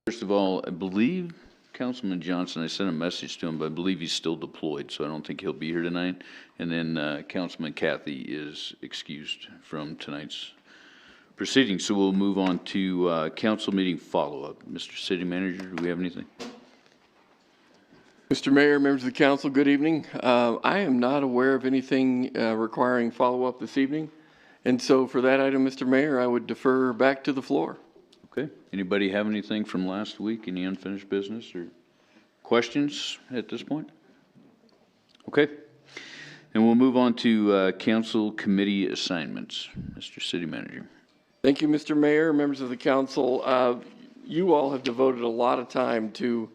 First of all, I believe Councilman Johnson, I sent a message to him, but I believe he's still deployed, so I don't think he'll be here tonight. And then Councilman Kathy is excused from tonight's proceedings. So we'll move on to council meeting follow-up. Mr. City Manager, do we have anything? Mr. Mayor, members of the council, good evening. I am not aware of anything requiring follow-up this evening. And so for that item, Mr. Mayor, I would defer back to the floor. Okay. Anybody have anything from last week, any unfinished business or questions at this point? Okay. And we'll move on to council committee assignments. Mr. City Manager. Thank you, Mr. Mayor, members of the council. You all have devoted a lot of time to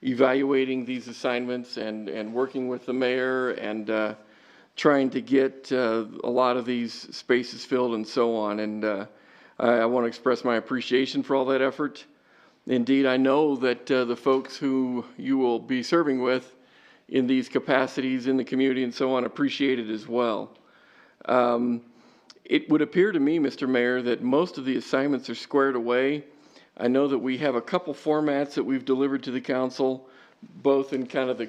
evaluating these assignments and working with the mayor and trying to get a lot of these spaces filled and so on. And I want to express my appreciation for all that effort. Indeed, I know that the folks who you will be serving with in these capacities in the community and so on appreciate it as well. It would appear to me, Mr. Mayor, that most of the assignments are squared away. I know that we have a couple formats that we've delivered to the council, both in kind of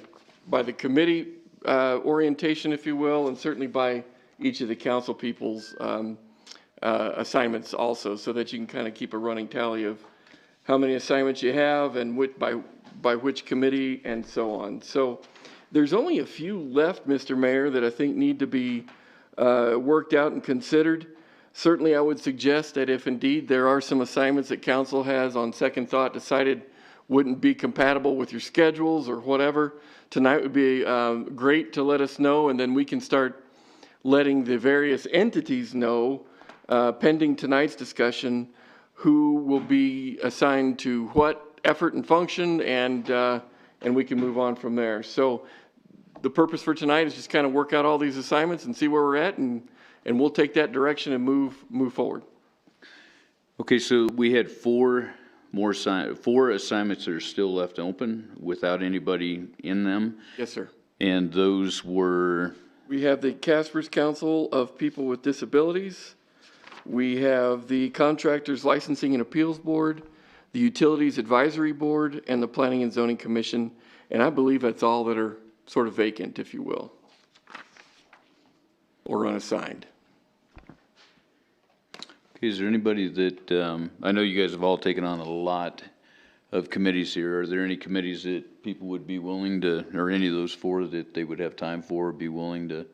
by the committee orientation, if you will, and certainly by each of the council people's assignments also, so that you can kind of keep a running tally of how many assignments you have and by which committee and so on. So there's only a few left, Mr. Mayor, that I think need to be worked out and considered. Certainly, I would suggest that if indeed there are some assignments that council has on second thought decided wouldn't be compatible with your schedules or whatever, tonight would be great to let us know, and then we can start letting the various entities know, pending tonight's discussion, who will be assigned to what effort and function, and we can move on from there. So the purpose for tonight is just kind of work out all these assignments and see where we're at, and we'll take that direction and move forward. Okay, so we had four assignments that are still left open without anybody in them. Yes, sir. And those were? We have the Casper's Council of People with Disabilities. We have the Contractors Licensing and Appeals Board, the Utilities Advisory Board, and the Planning and Zoning Commission. And I believe that's all that are sort of vacant, if you will, or unassigned. Okay, is there anybody that, I know you guys have all taken on a lot of committees here. Are there any committees that people would be willing to, or any of those four that they would have time for, be willing to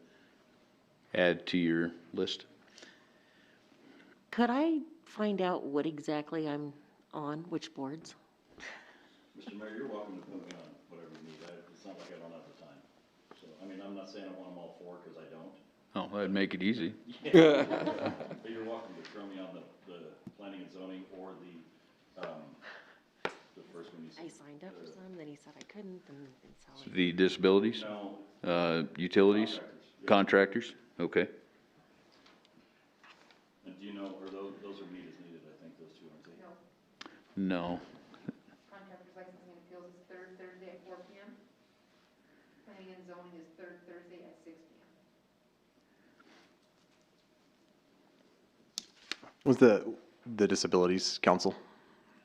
add to your list? Could I find out what exactly I'm on, which boards? Mr. Mayor, you're welcome to put me on whatever you need. It's not like I don't have the time. So, I mean, I'm not saying I want them all four because I don't. Oh, that'd make it easy. Yeah. But you're welcome to throw me on the planning and zoning or the first one you said. I signed up for some, then he said I couldn't, and so. The disabilities? No. Utilities? Contractors? Okay. And do you know, or those are meet as needed, I think, those two, aren't they? No. Contractors Licensing and Appeals is third Thursday at 4 p.m. Planning and Zoning is third Thursday at 6 p.m. Was the Disabilities Council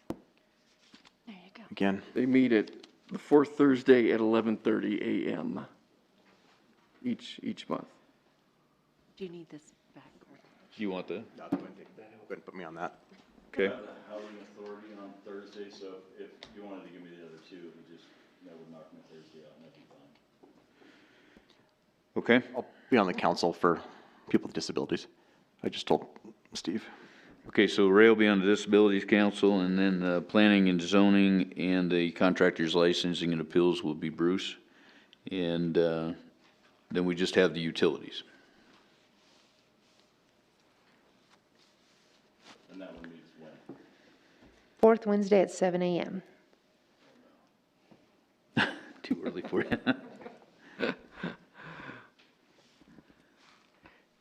There you go. again? They meet at the fourth Thursday at 11:30 a.m. each month. Do you need this back? Or? You want the? No, go ahead and put me on that. Okay. I have the Housing Authority on Thursday, so if you wanted to give me the other two, that would knock my Thursday out, and that'd be fine. Okay. I'll be on the council for people with disabilities. I just told Steve. Okay, so Ray will be on the Disabilities Council, and then Planning and Zoning and the Contractors Licensing and Appeals will be Bruce. And then we just have the utilities. And that one meets when? Fourth Wednesday at 7 a.m. Too early for you.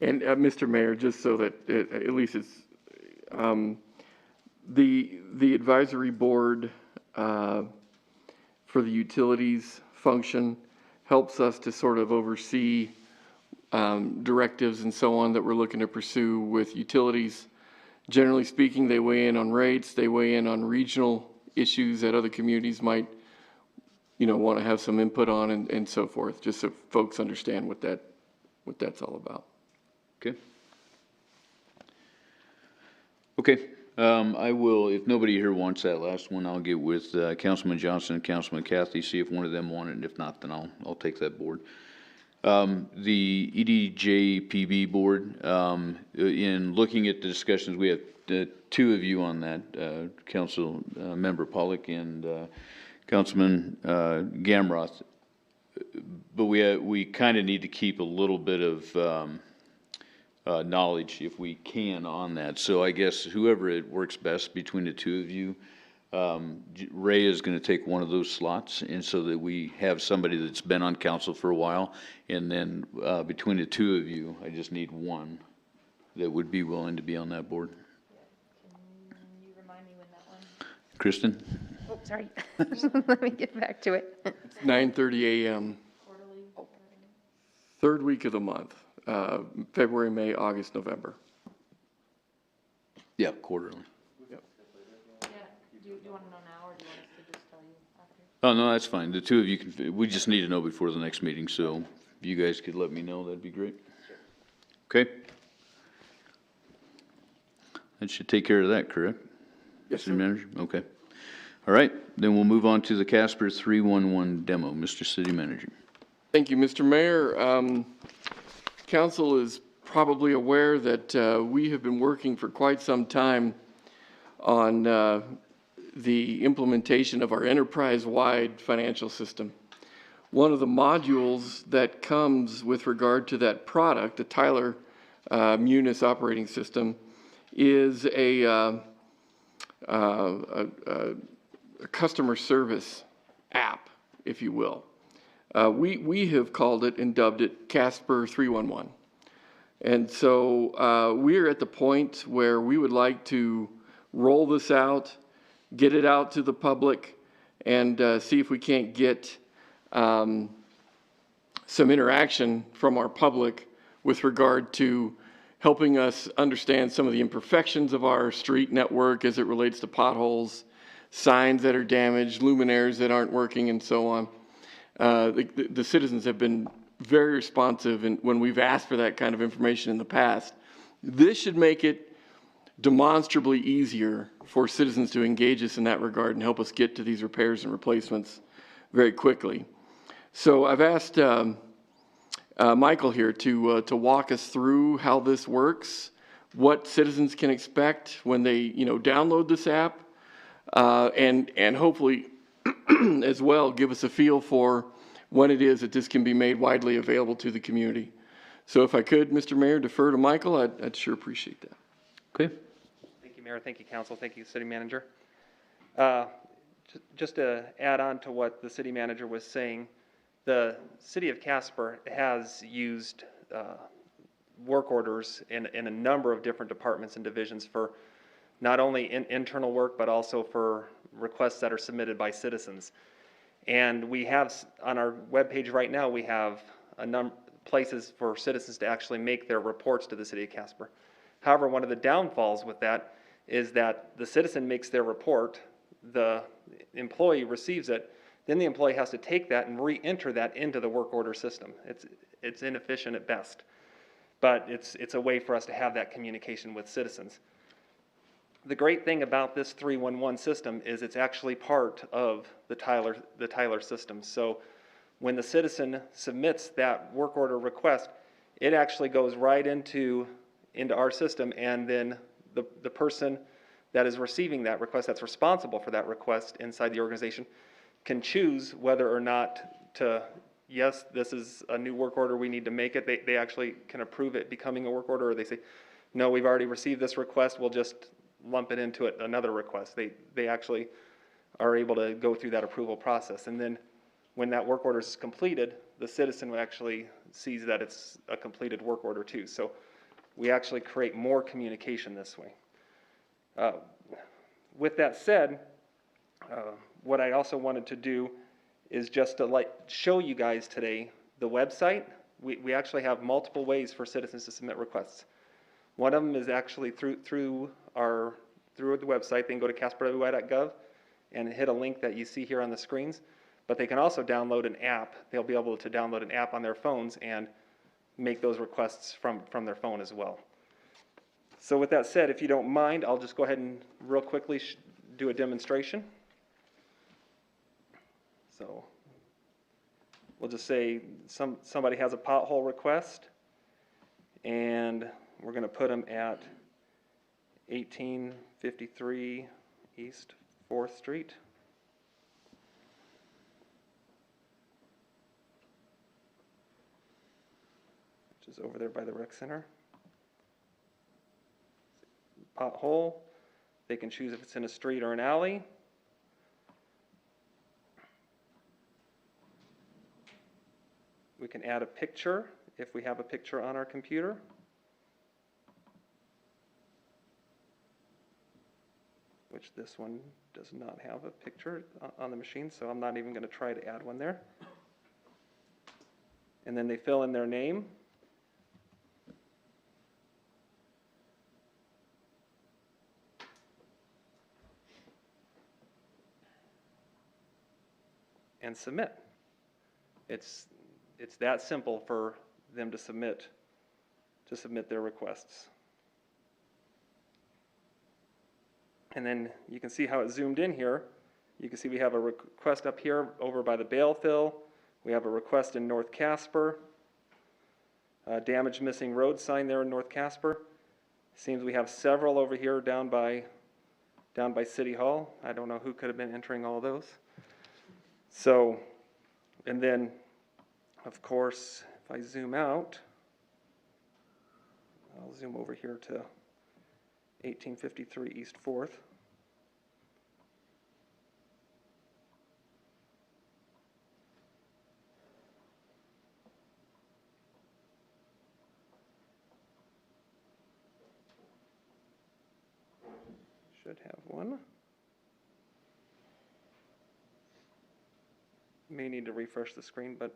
And Mr. Mayor, just so that at least it's the advisory board for the utilities function helps us to sort of oversee directives and so on that we're looking to pursue with utilities. Generally speaking, they weigh in on rates, they weigh in on regional issues that other communities might, want to have some input on and so forth, just so folks understand what that's all about. Okay. Okay, I will, if nobody here wants that last one, I'll get with Councilman Johnson and Councilman Kathy, see if one of them want it, and if not, then I'll take that board. The EDJPB board, in looking at the discussions, we have two of you on that, Council Member Pollock and Councilman Gamroth. But we kind of need to keep a little bit of knowledge, if we can, on that. So I guess whoever it works best between the two of you, Ray is going to take one of those slots, and so that we have somebody that's been on council for a while, and then between the two of you, I just need one that would be willing to be on that board. Can you remind me when that one? Kristen? Oh, sorry. Let me get back to it. 9:30 a.m. Quarterly. Third week of the month, February, May, August, November. Yeah, quarterly. Yeah. Do you want to know now, or do you want us to just tell you after? Oh, no, that's fine. The two of you can, we just need to know before the next meeting, so if you guys could let me know, that'd be great. Okay? That should take care of that, correct? Yes, City sir. Manager? Okay. All right, then we'll move on to the Casper 311 demo. Mr. City Manager. Thank you, Mr. Mayor. Council is probably aware that we have been working for quite some time on the implementation of our enterprise-wide financial system. One of the modules that comes with regard to that product, the Tyler Munis operating system, is a customer service app, if you will. We have called it and dubbed it Casper 311. And so we're at the point where we would like to roll this out, get it out to the public, and see if we can't get some interaction from our public with regard to helping us understand some of the imperfections of our street network as it relates to potholes, signs that are damaged, luminaires that aren't working, and so on. The citizens have been very responsive when we've asked for that kind of information in the past. This should make it demonstrably easier for citizens to engage us in that regard and help us get to these repairs and replacements very quickly. So I've asked Michael here to walk us through how this works, what citizens can expect when they download this app, and hopefully as well give us a feel for when it is that this can be made widely available to the community. So if I could, Mr. Mayor, defer to Michael, I'd sure appreciate that. Okay. Thank you, Mayor. Thank you, Council. Thank you, City Manager. Just to add on to what the City Manager was saying, the City of Casper has used work orders in a number of different departments and divisions for not only internal work, but also for requests that are submitted by citizens. And we have, on our webpage right now, we have a number places for citizens to actually make their reports to the City of Casper. However, one of the downfalls with that is that the citizen makes their report, the employee receives it, then the employee has to take that and re-enter that into the work order system. It's inefficient at best, but it's a way for us to have that communication with citizens. The great thing about this 311 system is it's actually part of the Tyler system. So when the citizen submits that work order request, it actually goes right into our system, and then the person that is receiving that request, that's responsible for that request inside the organization, can choose whether or not to, yes, this is a new work order, we need to make it. They actually can approve it becoming a work order, or they say, no, we've already received this request, we'll just lump it into another request. They actually are able to go through that approval process. And then when that work order is completed, the citizen actually sees that it's a completed work order too. So we actually create more communication this way. With that said, what I also wanted to do is just to show you guys today the website. We actually have multiple ways for citizens to submit requests. One of them is actually through the website. They can go to casperwi.gov, and hit a link that you see here on the screens, but they can also download an app. They'll be able to download an app on their phones and make those requests from their phone as well. So with that said, if you don't mind, I'll just go ahead and real quickly do a demonstration. So we'll just say somebody has a pothole request, and we're going to put them at 1853 East 4th Street. Which is over there by the rec center. Pothole. They can choose if it's in a street or an alley. We can add a picture if we have a picture on our computer. Which this one does not have a picture on the machine, so I'm not even going to try to add one there. And then they fill in their name. And submit. It's that simple for them to submit their requests. And then you can see how it's zoomed in here. You can see we have a request up here over by the bale fill. We have a request in North Casper. Damaged missing road sign there in North Casper. Seems we have several over here down by City Hall. I don't know who could have been entering all those. So, and then, of course, if I zoom out, I'll zoom over here to 1853 East 4th. Should have one. May need to refresh the screen, but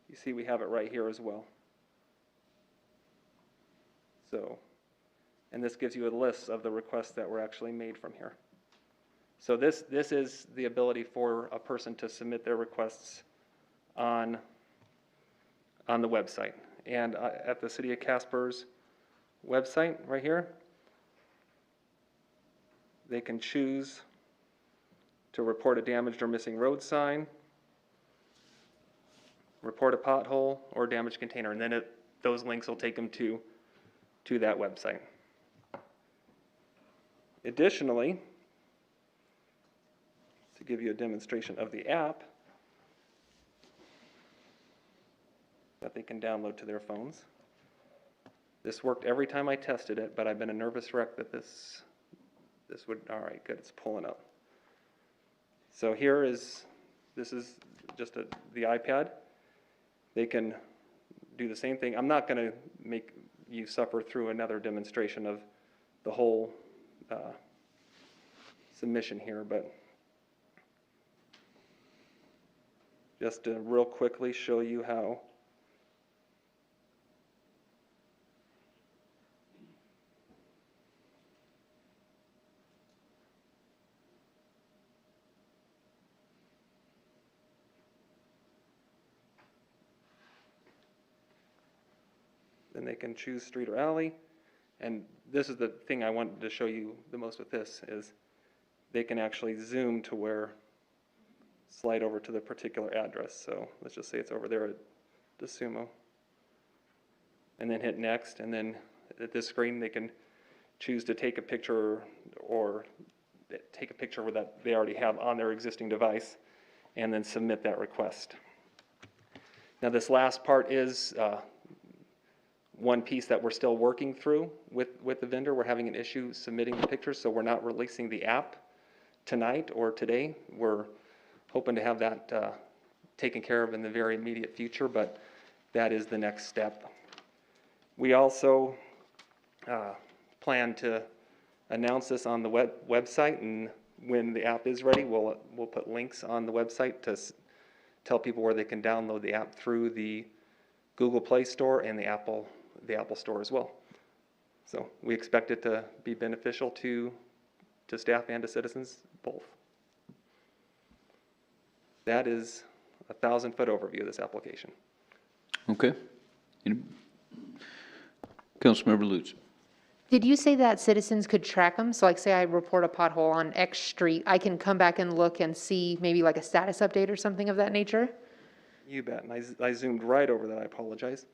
you see we have it right here as well. So, and this gives you a list of the requests that were actually made from here. So this is the ability for a person to submit their requests on the website. And at the City of Casper's website right here, they can choose to report a damaged or missing road sign, report a pothole, or damaged container, and then those links will take them to that website. Additionally, to give you a demonstration of the app that they can download to their phones. This worked every time I tested it, but I've been a nervous wreck that this would, all right, good, it's pulling up. So this is just the iPad. They can do the same thing. I'm not going to make you suffer through another demonstration of the whole submission here, but just to real quickly show you how then they can choose street or alley. And this is the thing I wanted to show you the most with this is they can actually zoom to where, slide over to the particular address. So let's just say it's over there at DeSumo. And then hit next, and then at this screen they can choose to take a picture or take a picture that they already have on their existing device and then submit that request. Now this last part is one piece that we're still working through with the vendor. We're having an issue submitting the pictures, so we're not releasing the app tonight or today. We're hoping to have that taken care of in the very immediate future, but that is the next step. We also plan to announce this on the website, and when the app is ready, we'll put links on the website to tell people where they can download the app through the Google Play Store and the Apple Store as well. So we expect it to be beneficial to staff and to citizens, both. that is a 1,000-foot overview of this application. Okay. Councilmember Lutz. Did you say that citizens could track them? So like say I report a pothole on X street, I can come back and look and see maybe like a status update or something of that nature? You bet, and I zoomed right over that, I apologize.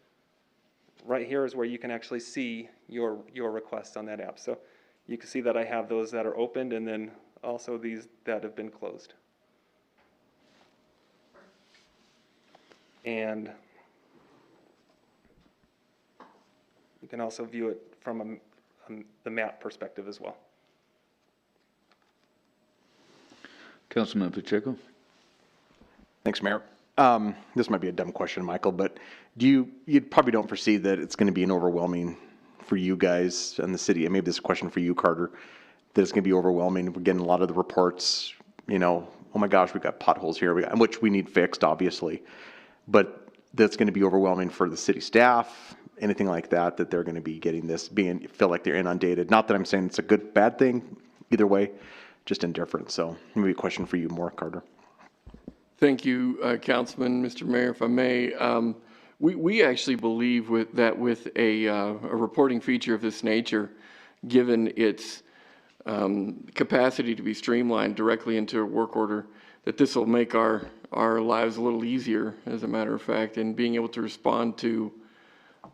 Right here is where you can actually see your requests on that app. So you can see that I have those that are opened and then also these that have been closed. And you can also view it from the map perspective as well. Councilman Pacheco. Thanks, Mayor. This might be a dumb question, Michael, but you probably don't foresee that it's going to be an overwhelming for you guys and the city, and maybe this is a question for you, Carter, that it's going to be overwhelming. We're getting a lot of the reports, oh my gosh, we got potholes here, which we need fixed, obviously, but that's going to be overwhelming for the city staff, anything like that, that they're going to be getting this, feel like they're inundated. Not that I'm saying it's a good, bad thing, either way, just indifferent. So maybe a question for you more, Carter. Thank you, Councilman, Mr. Mayor, if I may. We actually believe with a reporting feature of this nature, given its capacity to be streamlined directly into a work order, that this will make our lives a little easier, as a matter of fact, in being able to respond to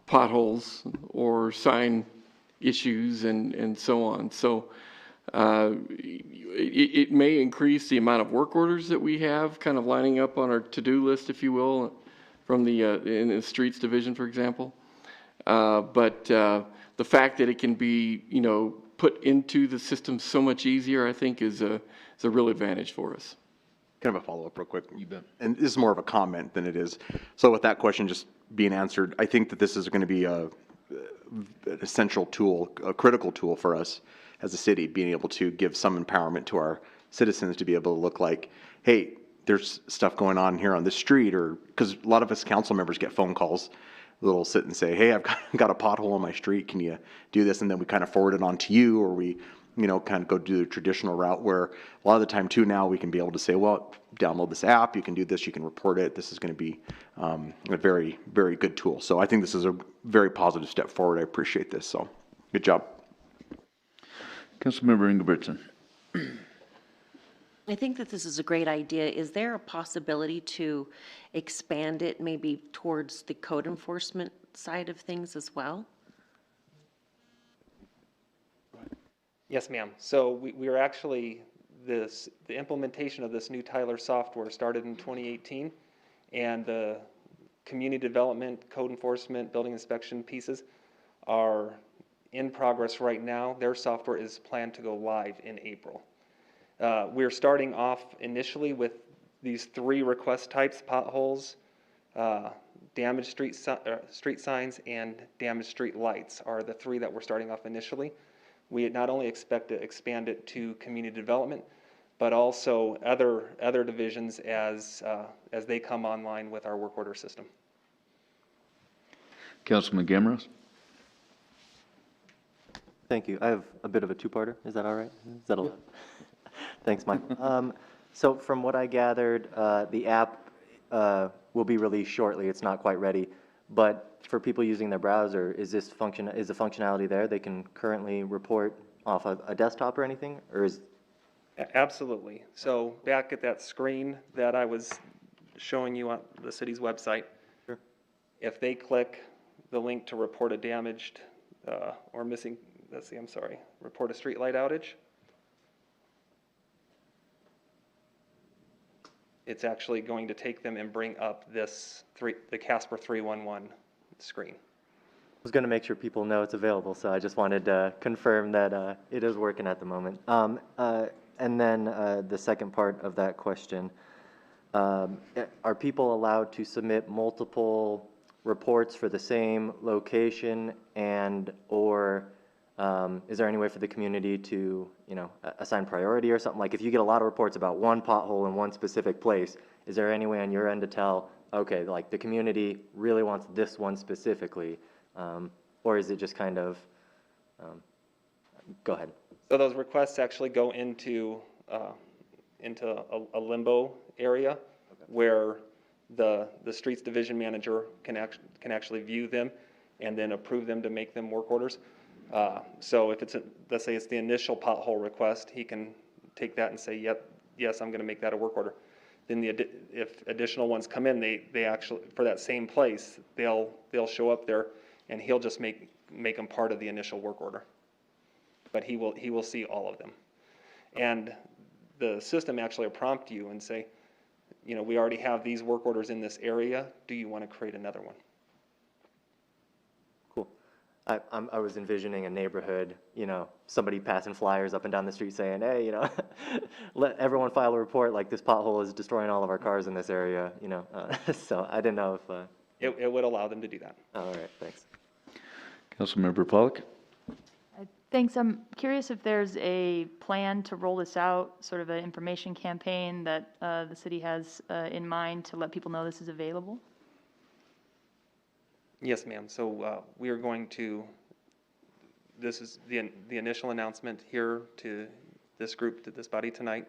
potholes or sign issues and so on. So it may increase the amount of work orders that we have kind of lining up on our to-do list, if you will, from in the streets division, for example. But the fact that it can be, put into the system so much easier, I think is a real advantage for us. Kind of a follow-up real quick. You bet. And this is more of a comment than it is. So with that question just being answered, I think that this is going to be an essential tool, a critical tool for us as a city, being able to give some empowerment to our citizens to be able to look like, hey, there's stuff going on here on this street, or because a lot of us council members get phone calls, they'll sit and say, hey, I've got a pothole on my street, can you do this? And then we kind of forward it on to you, or we kind of go do the traditional route, where a lot of the time too now we can be able to say, well, download this app, you can do this, you can report it. This is going to be a very, very good tool. So I think this is a very positive step forward. I appreciate this. So good job. Councilmember Ingebrigtsen. I think that this is a great idea. Is there a possibility to expand it maybe towards the code enforcement side of things as well? Yes, ma'am. So we are actually, the implementation of this new Tyler software started in 2018, and the community development, code enforcement, building inspection pieces are in progress right now. Their software is planned to go live in April. We're starting off initially with these 3 request types: potholes, damaged street signs, and damaged street lights are the 3 that we're starting off initially. We not only expect to expand it to community development, but also other divisions as they come online with our work order system. Councilman Gamros. Thank you. I have a bit of a two-parter. Is that all right? Is that allowed? Thanks, Mike. So from what I gathered, the app will be released shortly. It's not quite ready. But for people using their browser, is the functionality there? They can currently report off a desktop or anything? Or is... Absolutely. So back at that screen that I was showing you on the city's website, Sure. If they click the link to report a damaged or missing, report a street light outage, it's actually going to take them and bring up the Casper 311 screen. I was going to make sure people know it's available, so I just wanted to confirm that it is working at the moment. And then the second part of that question, are people allowed to submit multiple reports for the same location, and or is there any way for the community to, assign priority or something? Like if you get a lot of reports about one pothole in one specific place, is there any way on your end to tell, okay, like the community really wants this one specifically, or is it just kind of, go ahead. So those requests actually go into a limbo area. where the streets division manager can actually view them and then approve them to make them work orders. So if it's, let's say it's the initial pothole request, he can take that and say, yep, yes, I'm gonna make that a work order. Then if additional ones come in, they actually, for that same place, they'll show up there and he'll just make them part of the initial work order. But he will see all of them. And the system actually will prompt you and say, you know, we already have these work orders in this area. Do you want to create another one? Cool. I was envisioning a neighborhood, you know, somebody passing flyers up and down the street saying, hey, you know, let everyone file a report, like this pothole is destroying all of our cars in this area, you know. So I didn't know if... It would allow them to do that. All right, thanks. Councilmember Pollock? Thanks. I'm curious if there's a plan to roll this out, sort of an information campaign that the city has in mind to let people know this is available? Yes, ma'am. So we are going to, this is the initial announcement here to this group, to this body tonight.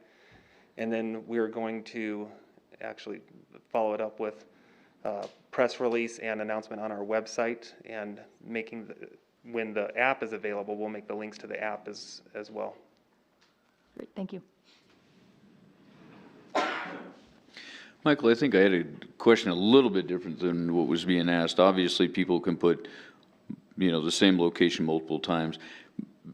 And then we are going to actually follow it up with press release and announcement on our website, and making when the app is available, we'll make the links to the app as well. Great, thank you. Michael, I think I had a question a little bit different than what was being asked. Obviously, people can put, you know, the same location multiple times.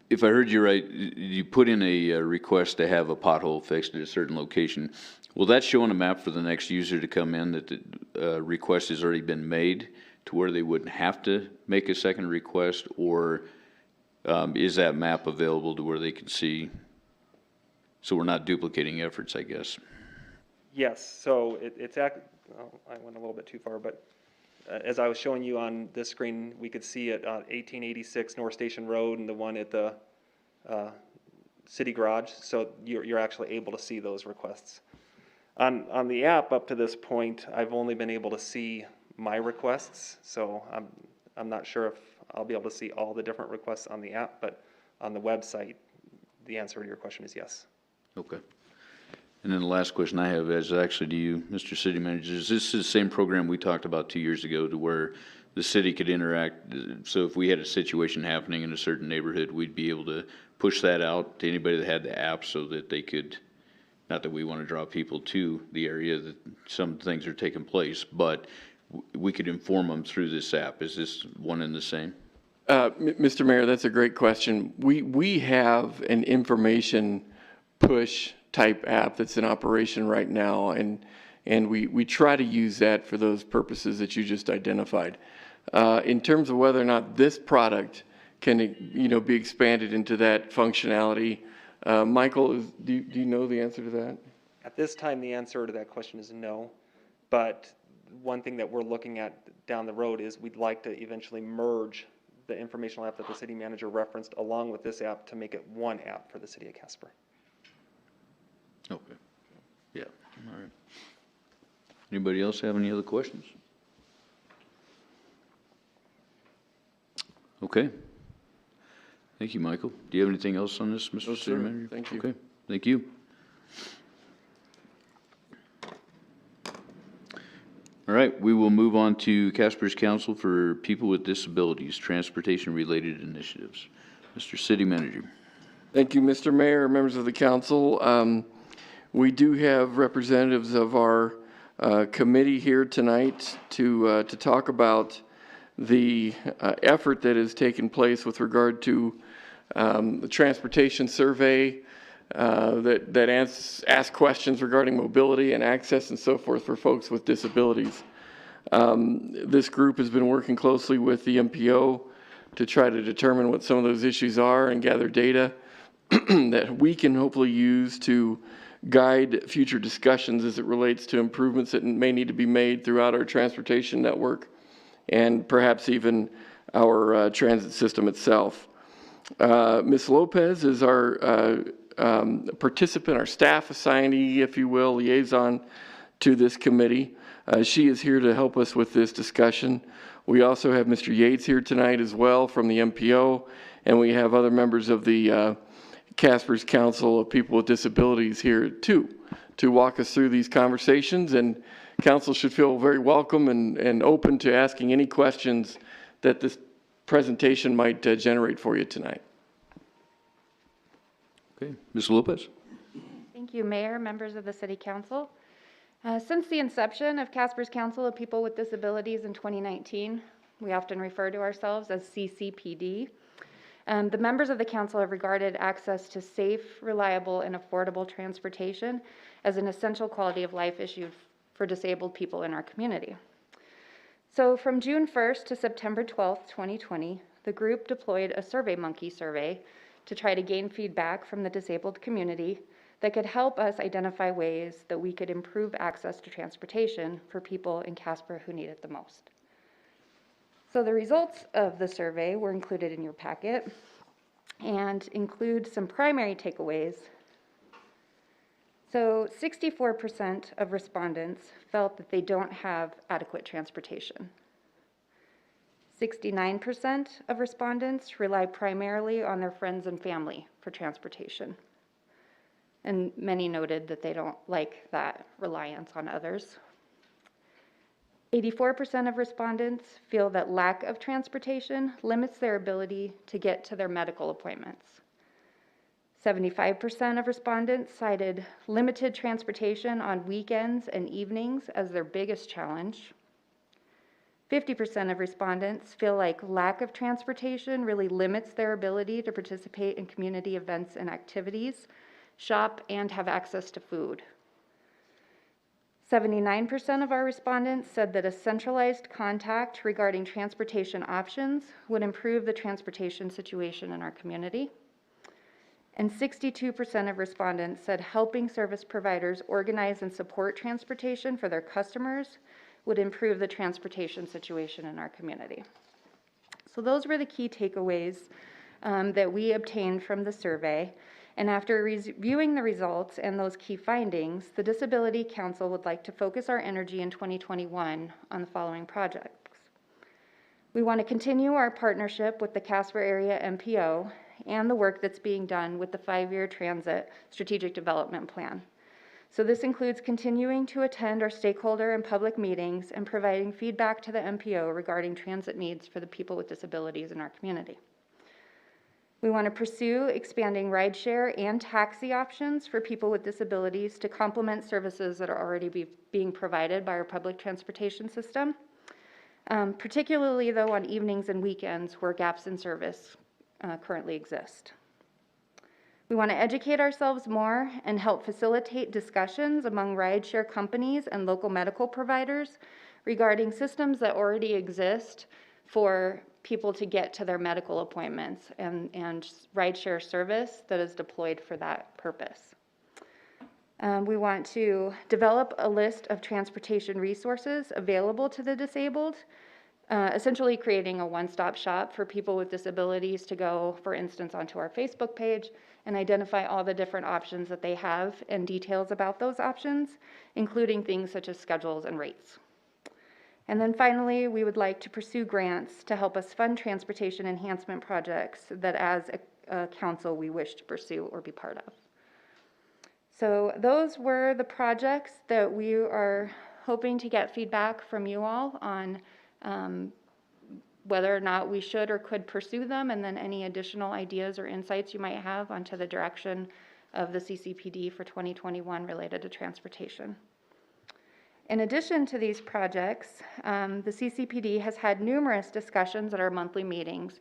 If I heard you right, you put in a request to have a pothole fixed at a certain location. Will that show on a map for the next user to come in that the request has already been made to where they wouldn't have to make a second request, or is that map available to where they can see? So we're not duplicating efforts, I guess. Yes, so I went a little bit too far, but as I was showing you on this screen, we could see it on 1886 North Station Road and the one at the city garage. So you're actually able to see those requests. On the app up to this point, I've only been able to see my requests. So I'm not sure if I'll be able to see all the different requests on the app, but on the website, the answer to your question is yes. Okay. And then the last question I have is actually to you, Mr. City Manager. Is this the same program we talked about 2 years ago, to where the city could interact? So if we had a situation happening in a certain neighborhood, we'd be able to push that out to anybody that had the app, so that they could, not that we want to draw people to the area that some things are taking place, but we could inform them through this app. Is this one and the same? Mr. Mayor, that's a great question. We have an information push type app that's in operation right now, and we try to use that for those purposes that you just identified. In terms of whether or not this product can, you know, be expanded into that functionality, Michael, do you know the answer to that? At this time, the answer to that question is no, but one thing that we're looking at down the road is we'd like to eventually merge the informational app that the city manager referenced along with this app to make it one app for the city of Casper. Okay. Yeah, all right. Anybody else have any other questions? Okay. Thank you, Michael. Do you have anything else on this, Mr. No, City sir. Manager? Thank you. Okay, thank you. All right, we will move on to Casper's Council for People with Disabilities, Transportation-Related Initiatives. Mr. City Manager. Thank you, Mr. Mayor, members of the council. We do have representatives of our committee here tonight to talk about the effort that has taken place with regard to the transportation survey that asks questions regarding mobility and access and so forth for folks with disabilities. This group has been working closely with the MPO to try to determine what some of those issues are and gather data that we can hopefully use to guide future discussions as it relates to improvements that may need to be made throughout our transportation network and perhaps even our transit system itself. Ms. Lopez is our participant, our staff assignee, if you will, liaison to this committee. She is here to help us with this discussion. We also have Mr. Yates here tonight as well from the MPO, and we have other members of the Casper's Council of People with Disabilities here too to walk us through these conversations, and council should feel very welcome and open to asking any questions that this presentation might generate for you tonight. Okay, Ms. Lopez? Thank you, Mayor, members of the City Council. Since the inception of Casper's Council of People with Disabilities in 2019, we often refer to ourselves as CCPD. The members of the council have regarded access to safe, reliable, and affordable transportation as an essential quality of life issue for disabled people in our community. So from June 1st to September 12th, 2020, the group deployed a SurveyMonkey survey to try to gain feedback from the disabled community that could help us identify ways that we could improve access to transportation for people in Casper who need it the most. So the results of the survey were included in your packet and include some primary takeaways. So 64% of respondents felt that they don't have adequate transportation. 69% of respondents rely primarily on their friends and family for transportation. And many noted that they don't like that reliance on others. 84% of respondents feel that lack of transportation limits their ability to get to their medical appointments. 75% of respondents cited limited transportation on weekends and evenings as their biggest challenge. 50% of respondents feel like lack of transportation really limits their ability to participate in community events and activities, shop, and have access to food. 79% of our respondents said that a centralized contact regarding transportation options would improve the transportation situation in our community. And 62% of respondents said helping service providers organize and support transportation for their customers would improve the transportation situation in our community. So those were the key takeaways that we obtained from the survey. And after reviewing the results and those key findings, the Disability Council would like to focus our energy in 2021 on the following projects. We want to continue our partnership with the Casper Area MPO and the work that's being done with the 5-year transit strategic development plan. So this includes continuing to attend our stakeholder and public meetings and providing feedback to the MPO regarding transit needs for the people with disabilities in our community. We want to pursue expanding rideshare and taxi options for people with disabilities to complement services that are already being provided by our public transportation system, particularly though on evenings and weekends where gaps in service currently exist. We want to educate ourselves more and help facilitate discussions among rideshare companies and local medical providers regarding systems that already exist for people to get to their medical appointments and rideshare service that is deployed for that purpose. We want to develop a list of transportation resources available to the disabled, essentially creating a one-stop shop for people with disabilities to go, for instance, onto our Facebook page and identify all the different options that they have and details about those options, including things such as schedules and rates. And then finally, we would like to pursue grants to help us fund transportation enhancement projects that as a council we wish to pursue or be part of. So those were the projects that we are hoping to get feedback from you all on whether or not we should or could pursue them, and then any additional ideas or insights you might have onto the direction of the CCPD for 2021 related to transportation. In addition to these projects, the CCPD has had numerous discussions at our monthly meetings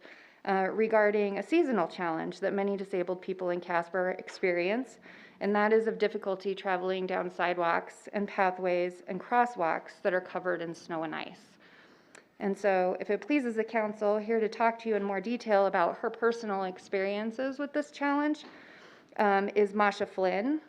regarding a seasonal challenge that many disabled people in Casper experience, and that is of difficulty traveling down sidewalks and pathways and crosswalks that are covered in snow and ice. And so, if it pleases the council, here to talk to you in more detail about her personal experiences with this challenge is Masha Flynn.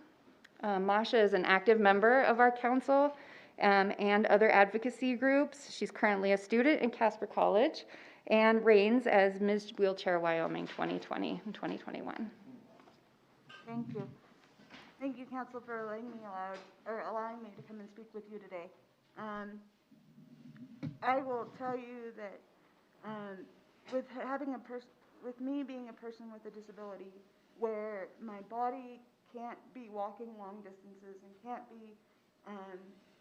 Masha is an active member of our council and other advocacy groups. She's currently a student in Casper College and reigns as Ms. Wheelchair Wyoming 2020 and 2021. Thank you. Thank you, council, for allowing me to come and speak with you today. I will tell you that with me being a person with a disability, where my body can't be walking long distances and can't be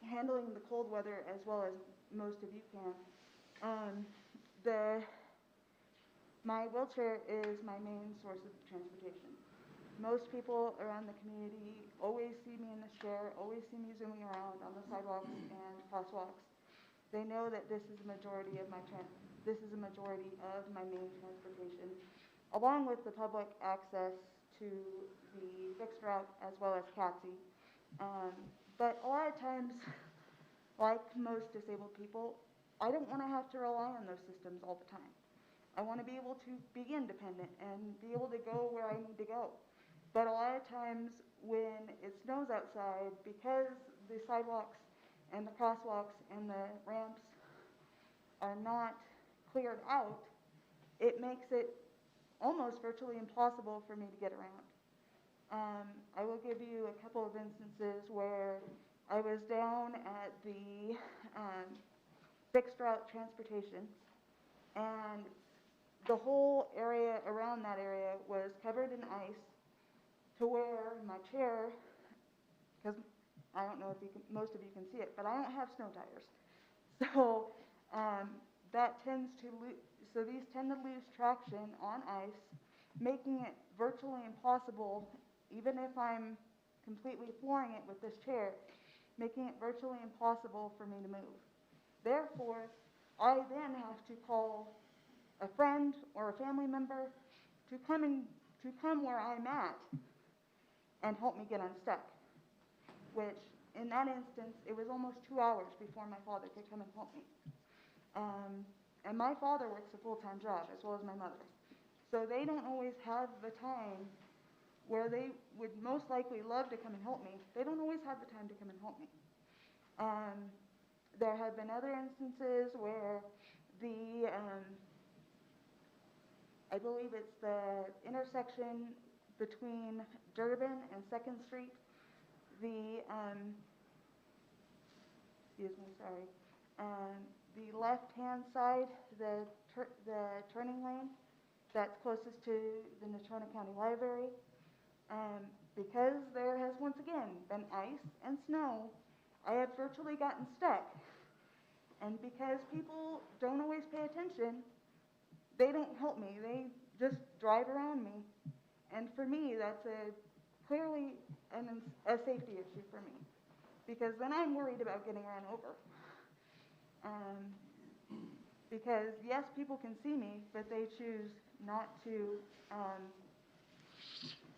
handling the cold weather as well as most of you can. My wheelchair is my main source of transportation. Most people around the community always see me in this chair, always see me zooming around on the sidewalks and crosswalks. They know that this is a majority of my main transportation, along with the public access to the fixed route as well as CATSI. But a lot of times, like most disabled people, I don't want to have to rely on those systems all the time. I want to be able to be independent and be able to go where I need to go. But a lot of times when it snows outside, because the sidewalks and the crosswalks and the ramps are not cleared out, it makes it almost virtually impossible for me to get around. I will give you a couple of instances where I was down at the fixed route transportation, and the whole area around that area was covered in ice to where my chair, because I don't know if most of you can see it, but I don't have snow tires. So so these tend to lose traction on ice, making it virtually impossible, even if I'm completely flooring it with this chair, making it virtually impossible for me to move. Therefore, I then have to call a friend or a family member to come where I'm at and help me get unstuck, which in that instance, it was almost 2 hours before my father could come and help me. And my father works a full-time job as well as my mother. So they don't always have the time where they would most likely love to come and help me. They don't always have the time to come and help me. There have been other instances where I believe it's the intersection between Durbin and 2nd Street, the left-hand side, the turning lane that's closest to the Natrona County Library, because there has once again been ice and snow, I have virtually gotten stuck. And because people don't always pay attention, they don't help me. They just drive around me. And for me, that's clearly a safety issue for me, because then I'm worried about getting run over. Because yes, people can see me, but they choose not to,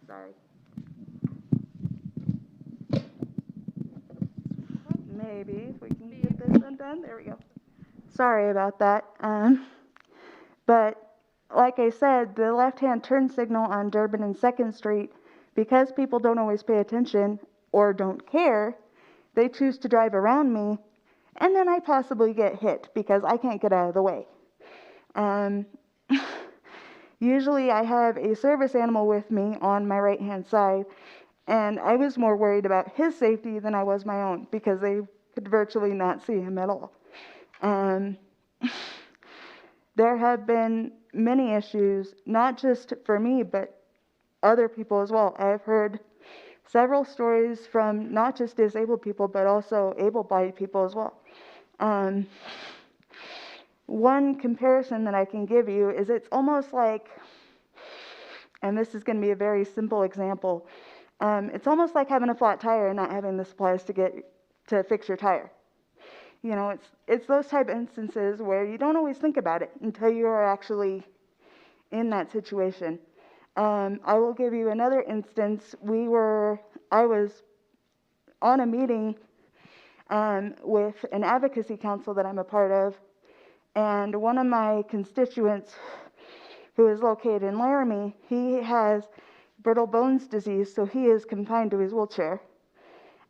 sorry. Maybe if we can get this undone, there we go. Sorry about that. But like I said, the left-hand turn signal on Durbin and 2nd Street, because people don't always pay attention or don't care, they choose to drive around me, and then I possibly get hit because I can't get out of the way. Usually I have a service animal with me on my right-hand side, and I was more worried about his safety than I was my own, because they could virtually not see him at all. There have been many issues, not just for me, but other people as well. I've heard several stories from not just disabled people, but also able-bodied people as well. One comparison that I can give you is it's almost like, and this is going to be a very simple example, it's almost like having a flat tire and not having the supplies to fix your tire. You know, it's those type of instances where you don't always think about it until you are actually in that situation. I will give you another instance. I was on a meeting with an advocacy council that I'm a part of, and one of my constituents, who is located in Laramie, he has brittle bones disease, so he is confined to his wheelchair.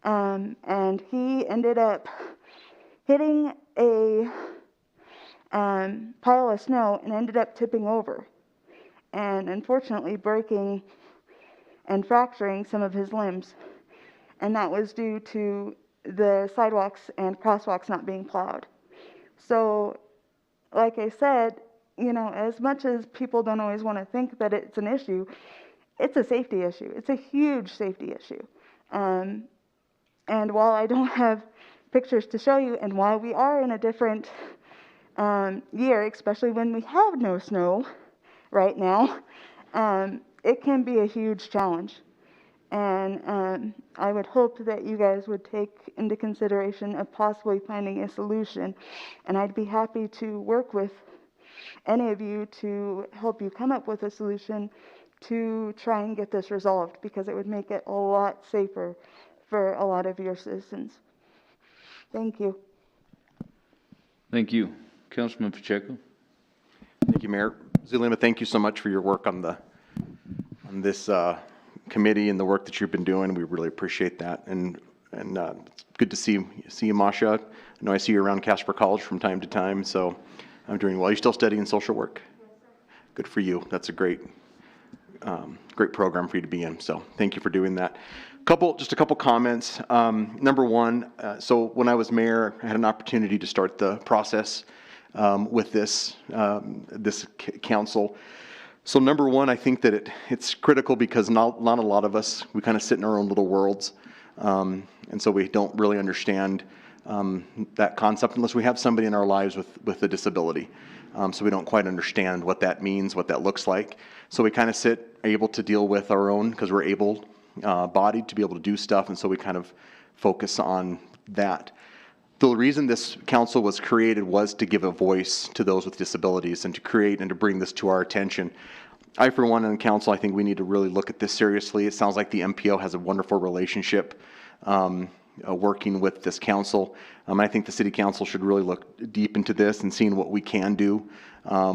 And he ended up hitting a pile of snow and ended up tipping over, and unfortunately breaking and fracturing some of his limbs. And that was due to the sidewalks and crosswalks not being plowed. So, like I said, you know, as much as people don't always want to think that it's an issue, it's a safety issue. It's a huge safety issue. And while I don't have pictures to show you, and while we are in a different year, especially when we have no snow right now, it can be a huge challenge. And I would hope that you guys would take into consideration of possibly finding a solution. And I'd be happy to work with any of you to help you come up with a solution to try and get this resolved, because it would make it a lot safer for a lot of your citizens. Thank you. Thank you. Councilman Pacheco? Thank you, Mayor. Zulema, thank you so much for your work on this committee and the work that you've been doing. We really appreciate that. And it's good to see you, Masha. I know I see you around Casper College from time to time, so I'm doing well. You're still studying social work? Yes, sir. Good for you. That's a great program for you to be in. So thank you for doing that. Just a couple comments. Number one, so when I was mayor, I had an opportunity to start the process with this council. So number one, I think that it's critical because not a lot of us, we kind of sit in our own little worlds. And so we don't really understand that concept unless we have somebody in our lives with a disability. So we don't quite understand what that means, what that looks like. So we kind of sit able to deal with our own, because we're able bodied to be able to do stuff, and so we kind of focus on that. The reason this council was created was to give a voice to those with disabilities and to create and to bring this to our attention. I, for one, on council, I think we need to really look at this seriously. It sounds like the MPO has a wonderful relationship working with this council. I think the city council should really look deep into this and seeing what we can do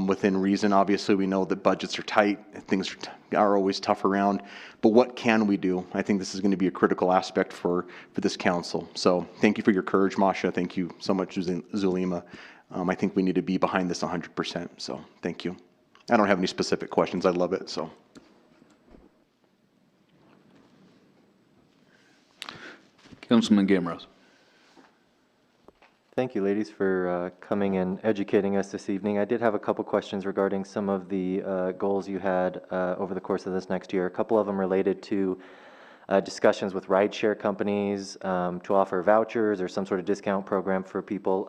within reason. Obviously, we know that budgets are tight, things are always tough around, but what can we do? I think this is going to be a critical aspect for this council. So thank you for your courage, Masha. Thank you so much, Zulema. I think we need to be behind this 100%, so thank you. I don't have any specific questions. I love it, so. Councilman Gamros. Thank you, ladies, for coming and educating us this evening. I did have a couple questions regarding some of the goals you had over the course of this next year. A couple of them related to discussions with rideshare companies to offer vouchers or some sort of discount program for people.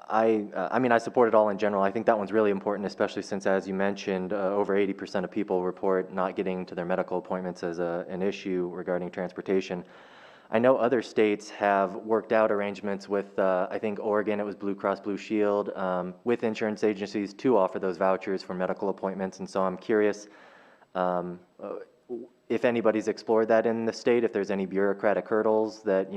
I mean, I support it all in general. I think that one's really important, especially since, as you mentioned, over 80% of people report not getting to their medical appointments as an issue regarding transportation. I know other states have worked out arrangements with, I think Oregon, it was Blue Cross Blue Shield, with insurance agencies to offer those vouchers for medical appointments. And so I'm curious if anybody's explored that in the state, if there's any bureaucratic hurdles that,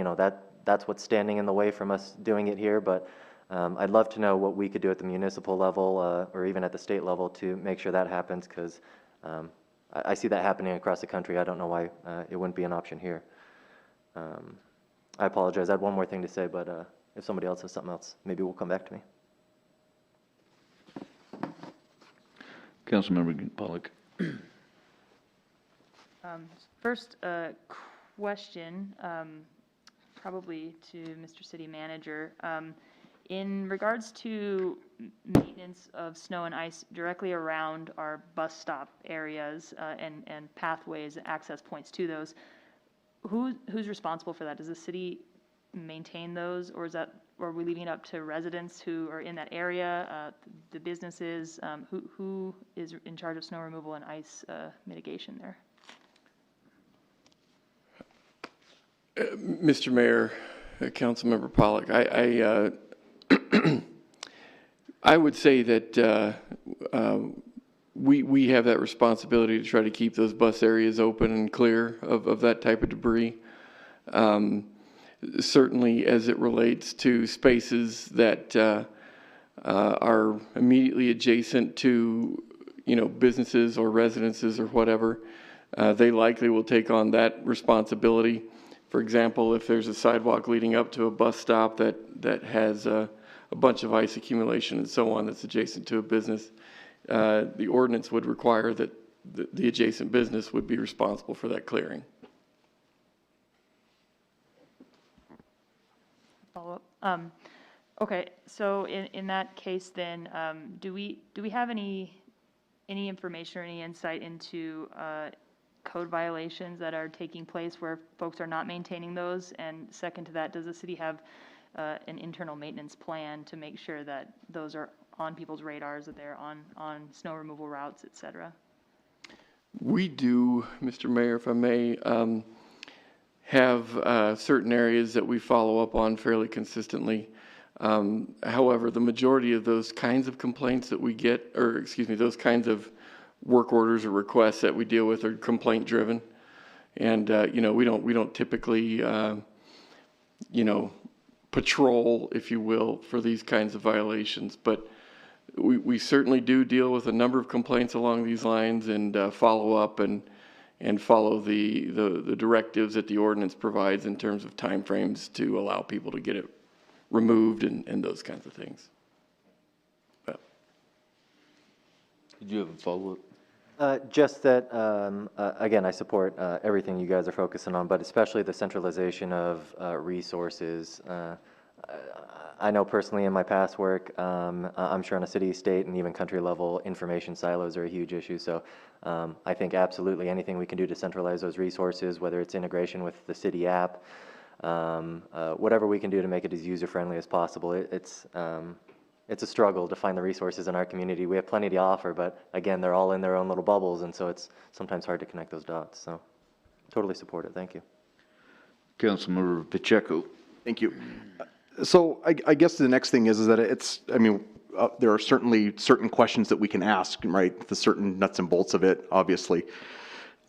that's what's standing in the way from us doing it here. But I'd love to know what we could do at the municipal level or even at the state level to make sure that happens, because I see that happening across the country. I don't know why it wouldn't be an option here. I apologize. I had one more thing to say, but if somebody else has something else, maybe we'll come back to me. Councilmember Pollock. First question, probably to Mr. City Manager. In regards to maintenance of snow and ice directly around our bus stop areas and pathways, access points to those, who's responsible for that? Does the city maintain those, or are we leaving it up to residents who are in that area, the businesses? Who is in charge of snow removal and ice mitigation there? Mr. Mayor, Councilmember Pollock, I would say that we have that responsibility to try to keep those bus areas open and clear of that type of debris. Certainly as it relates to spaces that are immediately adjacent to, businesses or residences or whatever, they likely will take on that responsibility. For example, if there's a sidewalk leading up to a bus stop that has a bunch of ice accumulation and so on that's adjacent to a business, the ordinance would require that the adjacent business would be responsible for that clearing. Follow up. Okay, so in that case then, do we have any any information or any insight into code violations that are taking place where folks are not maintaining those? And second to that, does the city have an internal maintenance plan to make sure that those are on people's radars, that they're on snow removal routes, et cetera? We do, Mr. Mayor, if I may, have certain areas that we follow up on fairly consistently. However, the majority of those kinds of complaints that we get, or excuse me, those kinds of work orders or requests that we deal with are complaint driven. And, you know, we don't typically, you know, patrol, if you will, for these kinds of violations. But we certainly do deal with a number of complaints along these lines and follow up and follow the directives that the ordinance provides in terms of timeframes to allow people to get it removed and those kinds of things. But. Did you have a follow-up? Just that, again, I support everything you guys are focusing on, but especially the centralization of resources. I know personally in my past work, I'm sure on a city, state, and even country level, information silos are a huge issue. So I think absolutely anything we can do to centralize those resources, whether it's integration with the city app, whatever we can do to make it as user-friendly as possible. It's a struggle to find the resources in our community. We have plenty to offer, but again, they're all in their own little bubbles, and so it's sometimes hard to connect those dots. So totally support it. Thank you. Councilmember Pacheco. Thank you. So I guess the next thing is that it's, I mean, there are certainly certain questions that we can ask, right? The certain nuts and bolts of it, obviously.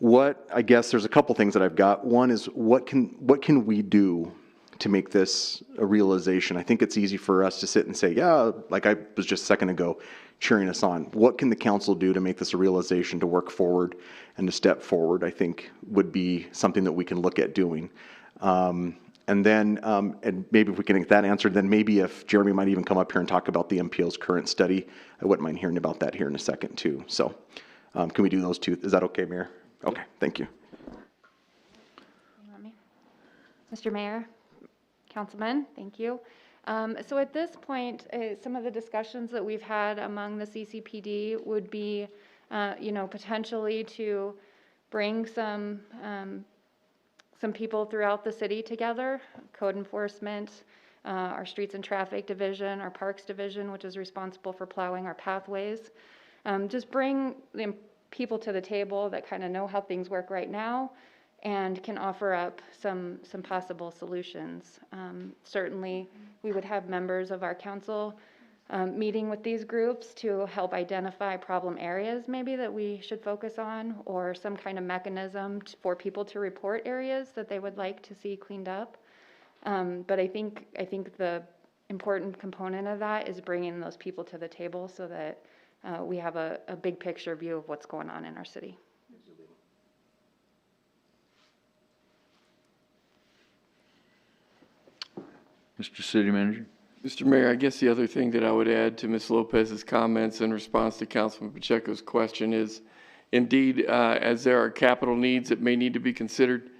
I guess there's a couple things that I've got. One is what can we do to make this a realization? I think it's easy for us to sit and say, yeah, like I was just a second ago cheering us on. What can the council do to make this a realization, to work forward and to step forward? I think would be something that we can look at doing. And then, and maybe if we can get that answered, then maybe if Jeremy might even come up here and talk about the MPO's current study, I wouldn't mind hearing about that here in a second too. So can we do those two? Is that okay, Mayor? Okay, thank you. You want me? Mr. Mayor, Councilman, thank you. So at this point, some of the discussions that we've had among the CCPD would be, you know, potentially to bring some people throughout the city together, code enforcement, our streets and traffic division, our parks division, which is responsible for plowing our pathways. Just bring the people to the table that kind of know how things work right now and can offer up some possible solutions. Certainly, we would have members of our council meeting with these groups to help identify problem areas maybe that we should focus on, or some kind of mechanism for people to report areas that they would like to see cleaned up. But I think the important component of that is bringing those people to the table so that we have a big picture view of what's going on in our city. Mr. City Manager? Mr. Mayor, I guess the other thing that I would add to Ms. Lopez's comments in response to Councilman Pacheco's question is, indeed, as there are capital needs that may need to be considered,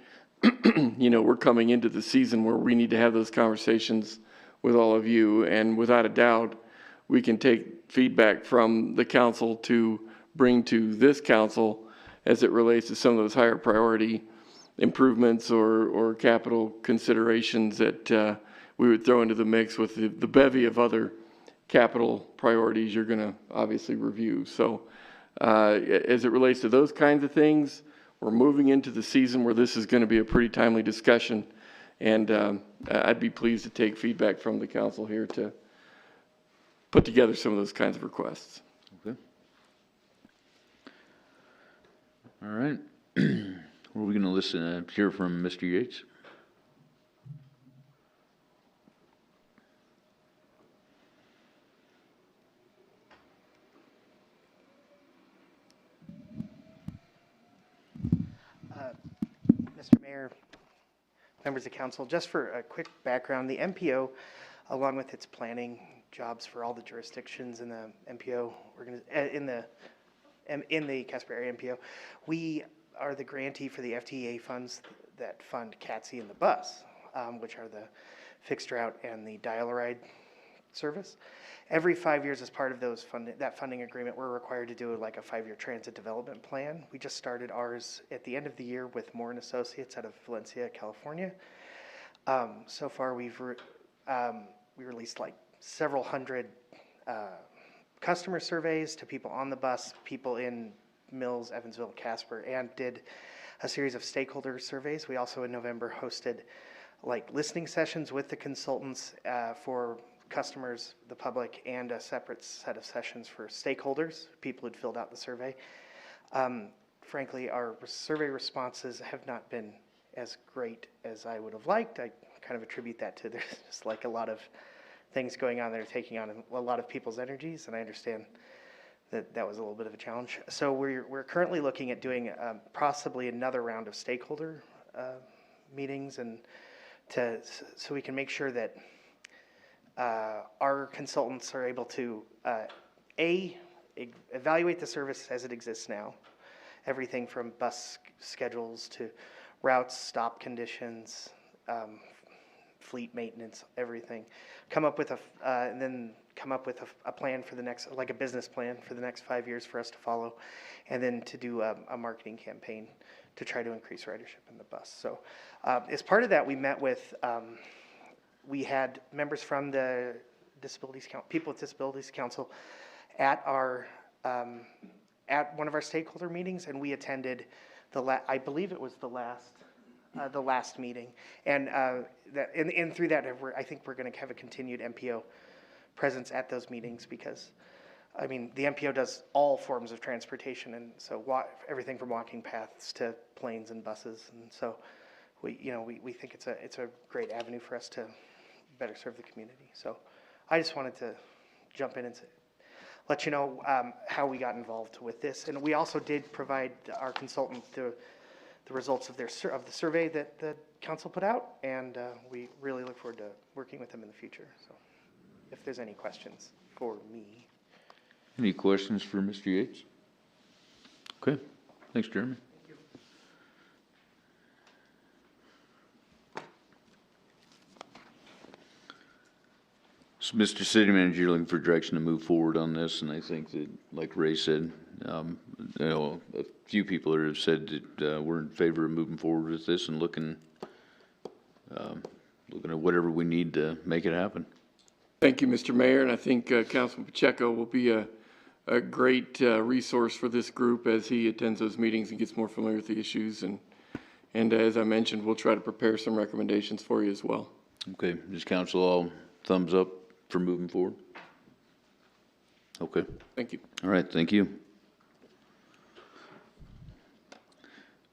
you know, we're coming into the season where we need to have those conversations with all of you, and without a doubt, we can take feedback from the council to bring to this council as it relates to some of those higher priority improvements or capital considerations that we would throw into the mix with the bevy of other capital priorities you're going to obviously review. So as it relates to those kinds of things, we're moving into the season where this is going to be a pretty timely discussion, and I'd be pleased to take feedback from the council here to put together some of those kinds of requests. Okay. All right. Are we going to listen hear from Mr. Yates? Mr. Mayor, members of council, just for a quick background, the MPO, along with its planning jobs for all the jurisdictions in the MPO, in the Casper area MPO, we are the grantee for the FTA funds that fund CATSI and the bus, which are the fixed route and the dial-a-ride service. Every 5 years, as part of that funding agreement, we're required to do like a 5-year transit development plan. We just started ours at the end of the year with Moore and Associates out of Valencia, California. So far, we released like several hundred customer surveys to people on the bus, people in Mills, Evansville, Casper, and did a series of stakeholder surveys. We also in November hosted like listening sessions with the consultants for customers, the public, and a separate set of sessions for stakeholders, people who'd filled out the survey. Frankly, our survey responses have not been as great as I would have liked. I kind of attribute that to there's just like a lot of things going on that are taking on a lot of people's energies, and I understand that was a little bit of a challenge. So we're currently looking at doing possibly another round of stakeholder meetings, and so we can make sure that our consultants are able to evaluate the service as it exists now, everything from bus schedules to routes, stop conditions, fleet maintenance, everything. Come up with and then come up with a plan for the next, like a business plan for the next 5 years for us to follow, and then to do a marketing campaign to try to increase ridership in the bus. So as part of that, we met with, we had members from the People with Disabilities Council at our, at one of our stakeholder meetings, and we attended I believe it was the last meeting, and through that, I think we're going to have a continued MPO presence at those meetings, because, I mean, the MPO does all forms of transportation, and so everything from walking paths to planes and buses, and so we think it's a great avenue for us to better serve the community. So I just wanted to jump in and let you know how we got involved with this, and we also did provide our consultant the results of the survey that the council put out, and we really look forward to working with them in the future. So if there's any questions for me. Any questions for Mr. Yates? Okay, thanks, Jeremy. Thank you. So, Mr. City Manager, you're looking for direction to move forward on this, and I think that, like Ray said, a few people have said that we're in favor of moving forward with this and looking at whatever we need to make it happen. Thank you, Mr. Mayor, and I think Councilman Pacheco will be a great resource for this group as he attends those meetings and gets more familiar with the issues. And as I mentioned, we'll try to prepare some recommendations for you as well. Okay, is council all thumbs up for moving forward? Okay. Thank you. All right, thank you.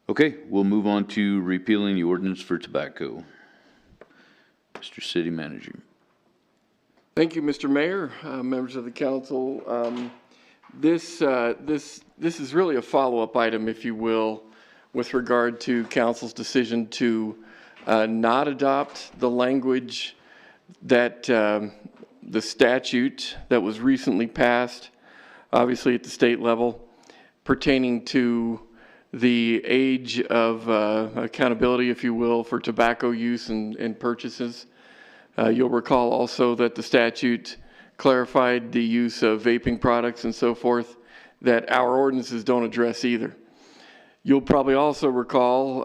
Okay, we'll move on to repealing the ordinance for tobacco. Mr. City Manager. Thank you, Mr. Mayor, members of the council. This is really a follow-up item, if you will, with regard to council's decision to not adopt the language that the statute that was recently passed, obviously at the state level, pertaining to the age of accountability, if you will, for tobacco use and purchases. You'll recall also that the statute clarified the use of vaping products and so forth that our ordinances don't address either. You'll probably also recall,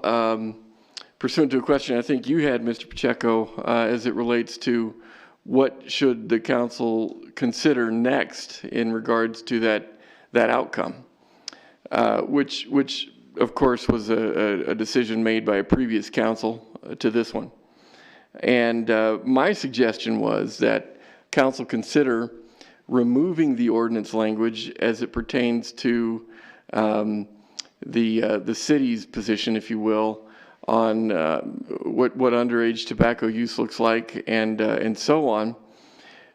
pursuant to a question I think you had, Mr. Pacheco, as it relates to what should the council consider next in regards to that outcome, which of course was a decision made by a previous council to this one. And my suggestion was that council consider removing the ordinance language as it pertains to the city's position, if you will, on what underage tobacco use looks like and so on,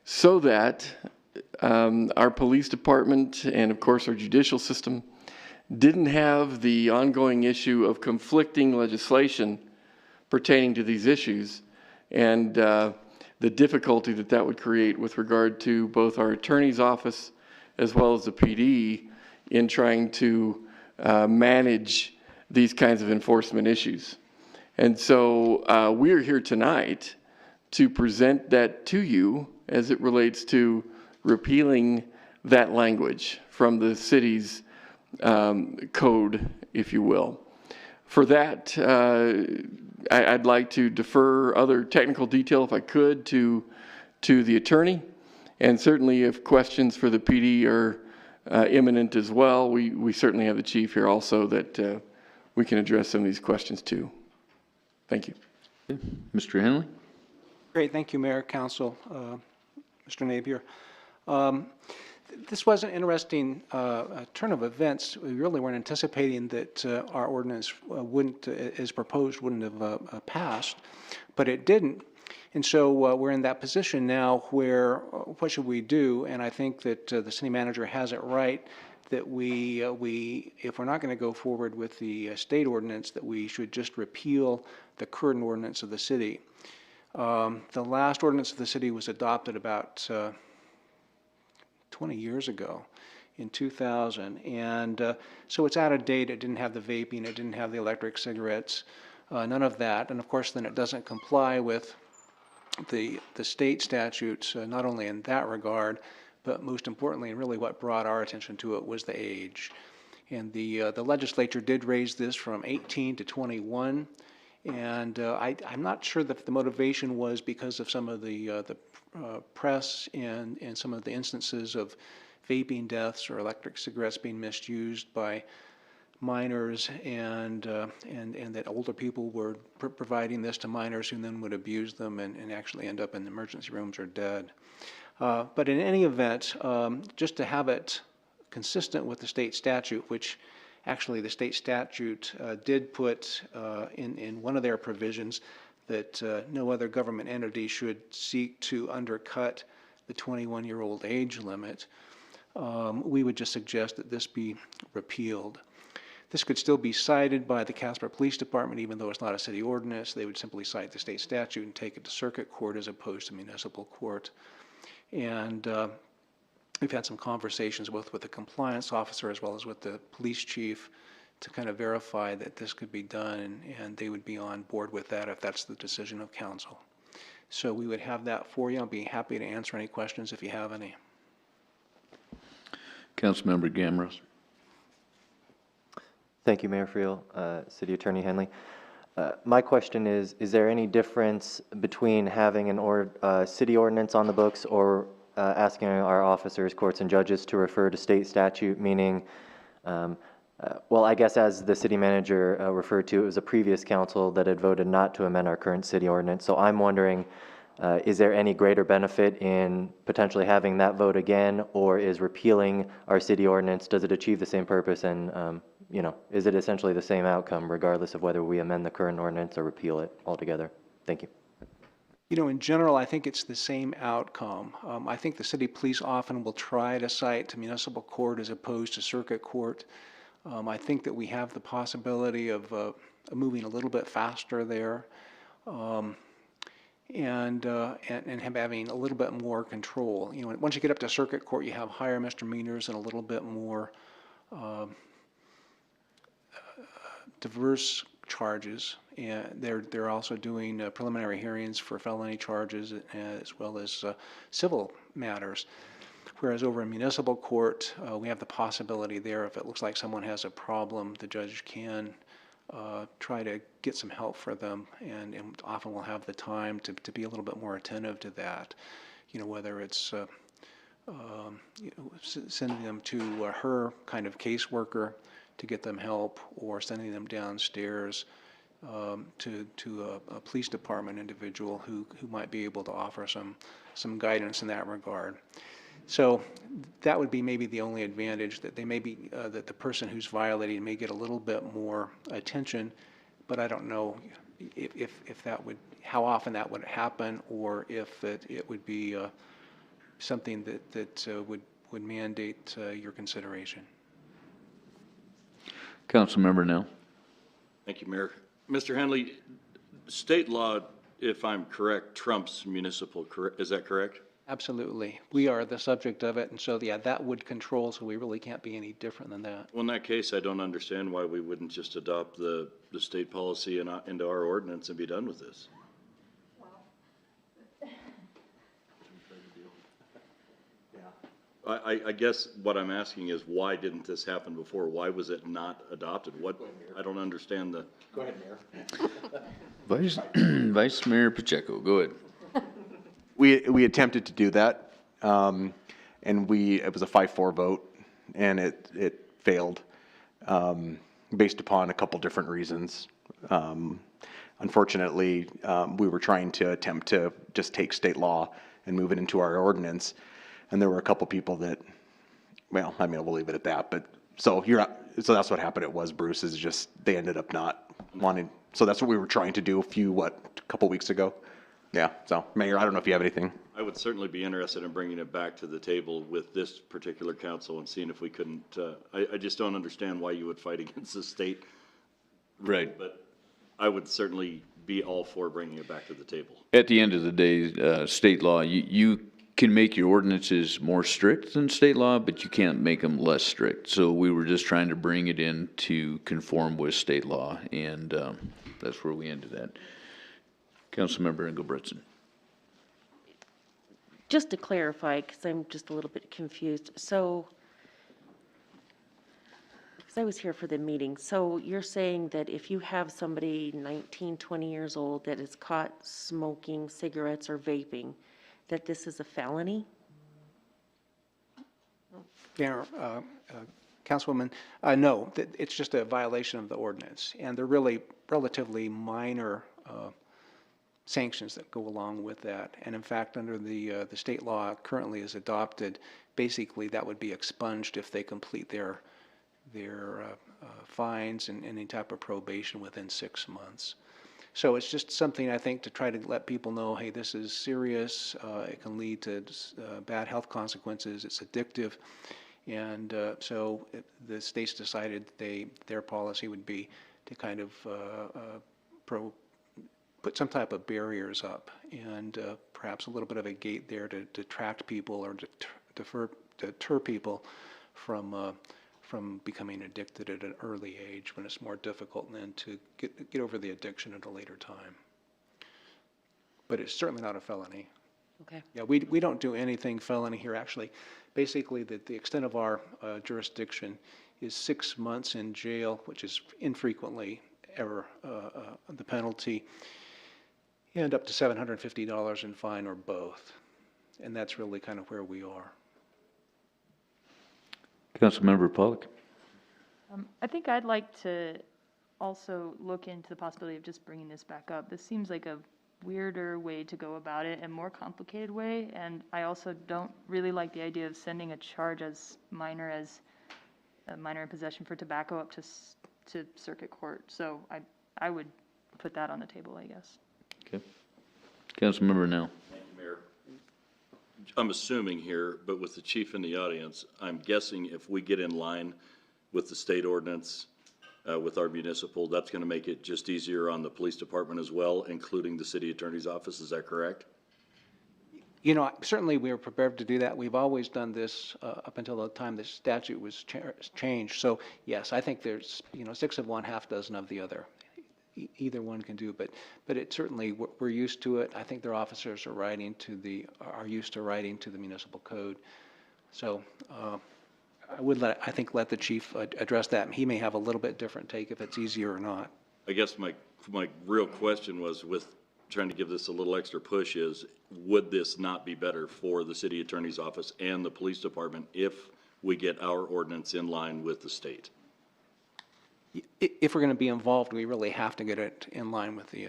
so that our police department and of course our judicial system didn't have the ongoing issue of conflicting legislation pertaining to these issues, and the difficulty that would create with regard to both our attorney's office as well as the PD in trying to manage these kinds of enforcement issues. And so we're here tonight to present that to you as it relates to repealing that language from the city's code, if you will. For that, I'd like to defer other technical detail, if I could, to the attorney. And certainly if questions for the PD are imminent as well, we certainly have the chief here also that we can address some of these questions too. Thank you. Okay. Mr. Henley? Great, thank you, Mayor, Council, Mr. Napier. This was an interesting turn of events. We really weren't anticipating that our ordinance wouldn't, as proposed, wouldn't have passed, but it didn't. And so we're in that position now where what should we do? And I think that the city manager has it right that we if we're not going to go forward with the state ordinance, that we should just repeal the current ordinance of the city. The last ordinance of the city was adopted about 20 years ago, in 2000, and so it's out of date. It didn't have the vaping, it didn't have the electric cigarettes, none of that, and of course then it doesn't comply with the state statutes, not only in that regard, but most importantly, and really what brought our attention to it was the age. And the legislature did raise this from 18 to 21, and I'm not sure that the motivation was because of some of the press and some of the instances of vaping deaths or electric cigarettes being misused by minors, and that older people were providing this to minors who then would abuse them and actually end up in emergency rooms or dead. But in any event, just to have it consistent with the state statute, which actually the state statute did put in one of their provisions that no other government entity should seek to undercut the 21-year-old age limit, we would just suggest that this be repealed. This could still be cited by the Casper Police Department, even though it's not a city ordinance. They would simply cite the state statute and take it to circuit court as opposed to municipal court. And we've had some conversations both with the compliance officer as well as with the police chief to kind of verify that this could be done, and they would be on board with that if that's the decision of council. So we would have that for you. I'll be happy to answer any questions if you have any. Councilmember Gamros. Thank you, Mayor Friel. City Attorney Henley. My question is there any difference between having an city ordinance on the books or asking our officers, courts, and judges to refer to state statute, meaning, well, I guess as the city manager referred to, it was a previous council that had voted not to amend our current city ordinance. So I'm wondering, is there any greater benefit in potentially having that vote again, or is repealing our city ordinance, does it achieve the same purpose, and you know, is it essentially the same outcome regardless of whether we amend the current ordinance or repeal it altogether? Thank you. You know, in general, I think it's the same outcome. I think the city police often will try to cite to municipal court as opposed to circuit court. I think that we have the possibility of moving a little bit faster there, and having a little bit more control. You know, once you get up to circuit court, you have higher misdemeanors and a little bit more diverse charges, and they're also doing preliminary hearings for felony charges as well as civil matters. Whereas over in municipal court, we have the possibility there, if it looks like someone has a problem, the judge can try to get some help for them, and often will have the time to be a little bit more attentive to that. You know, whether it's sending them to her kind of caseworker to get them help, or sending them downstairs to a police department individual who might be able to offer some guidance in that regard. So that would be maybe the only advantage, that they may be that the person who's violating may get a little bit more attention, but I don't know if that would, how often that would happen, or if it would be something that would mandate your consideration. Councilmember Nell. Thank you, Mayor. Mr. Henley, state law, if I'm correct, trumps municipal, is that correct? Absolutely. We are the subject of it, and so, yeah, that would control, so we really can't be any different than that. Well, in that case, I don't understand why we wouldn't just adopt the state policy into our ordinance and be done with this. I guess what I'm asking is, why didn't this happen before? Why was it not adopted? What, I don't understand the. Go ahead, Mayor. Vice Mayor Pacheco, go ahead. We attempted to do that, and it was a 5-4 vote, and it failed, based upon a couple different reasons. Unfortunately, we were trying to attempt to just take state law and move it into our ordinance, and there were a couple people that, well, I mean, we'll leave it at that, but, so that's what happened. It was, Bruce, is just, they ended up not wanting, so that's what we were trying to do a couple weeks ago. Yeah, so, Mayor, I don't know if you have anything. I would certainly be interested in bringing it back to the table with this particular council and seeing if we couldn't, I just don't understand why you would fight against the state. Right. But I would certainly be all for bringing it back to the table. At the end of the day, state law, you can make your ordinances more strict than state law, but you can't make them less strict. So we were just trying to bring it in to conform with state law, and that's where we ended at. Councilmember Engelbrechtson. Just to clarify, because I'm just a little bit confused, so, because I was here for the meeting, so you're saying that if you have somebody 19, 20 years old that is caught smoking cigarettes or vaping, that this is a felony? Yeah, Councilwoman, no, it's just a violation of the ordinance, and they're really relatively minor sanctions that go along with that. And in fact, under the state law currently is adopted, basically that would be expunged if they complete their fines and any type of probation within 6 months. So it's just something, I think, to try to let people know, hey, this is serious, it can lead to bad health consequences, it's addictive. And so the states decided their policy would be to kind of put some type of barriers up, and perhaps a little bit of a gate there to detract people or deter people from becoming addicted at an early age, when it's more difficult then to get over the addiction at a later time. But it's certainly not a felony. Okay. Yeah, we don't do anything felony here. Actually, basically the extent of our jurisdiction is 6 months in jail, which is infrequently ever the penalty, and up to $750 in fine, or both. And that's really kind of where we are. Councilmember Pollock. I think I'd like to also look into the possibility of just bringing this back up. This seems like a weirder way to go about it, and more complicated way, and I also don't really like the idea of sending a charge as minor in possession for tobacco up to circuit court. So I would put that on the table, I guess. Okay. Councilmember Nell. Thank you, Mayor. I'm assuming here, but with the chief in the audience, I'm guessing if we get in line with the state ordinance, with our municipal, that's going to make it just easier on the police department as well, including the city attorney's office. Is that correct? You know, certainly we are prepared to do that. We've always done this up until the time the statute was changed. So yes, I think there's, 6 of one, half dozen of the other. Either one can do, but it certainly, we're used to it. I think their officers are used to writing to the municipal code. So I would let the chief address that. He may have a little bit different take if it's easier or not. I guess my real question was, with trying to give this a little extra push, is would this not be better for the city attorney's office and the police department if we get our ordinance in line with the state? If we're going to be involved, we really have to get it in line with the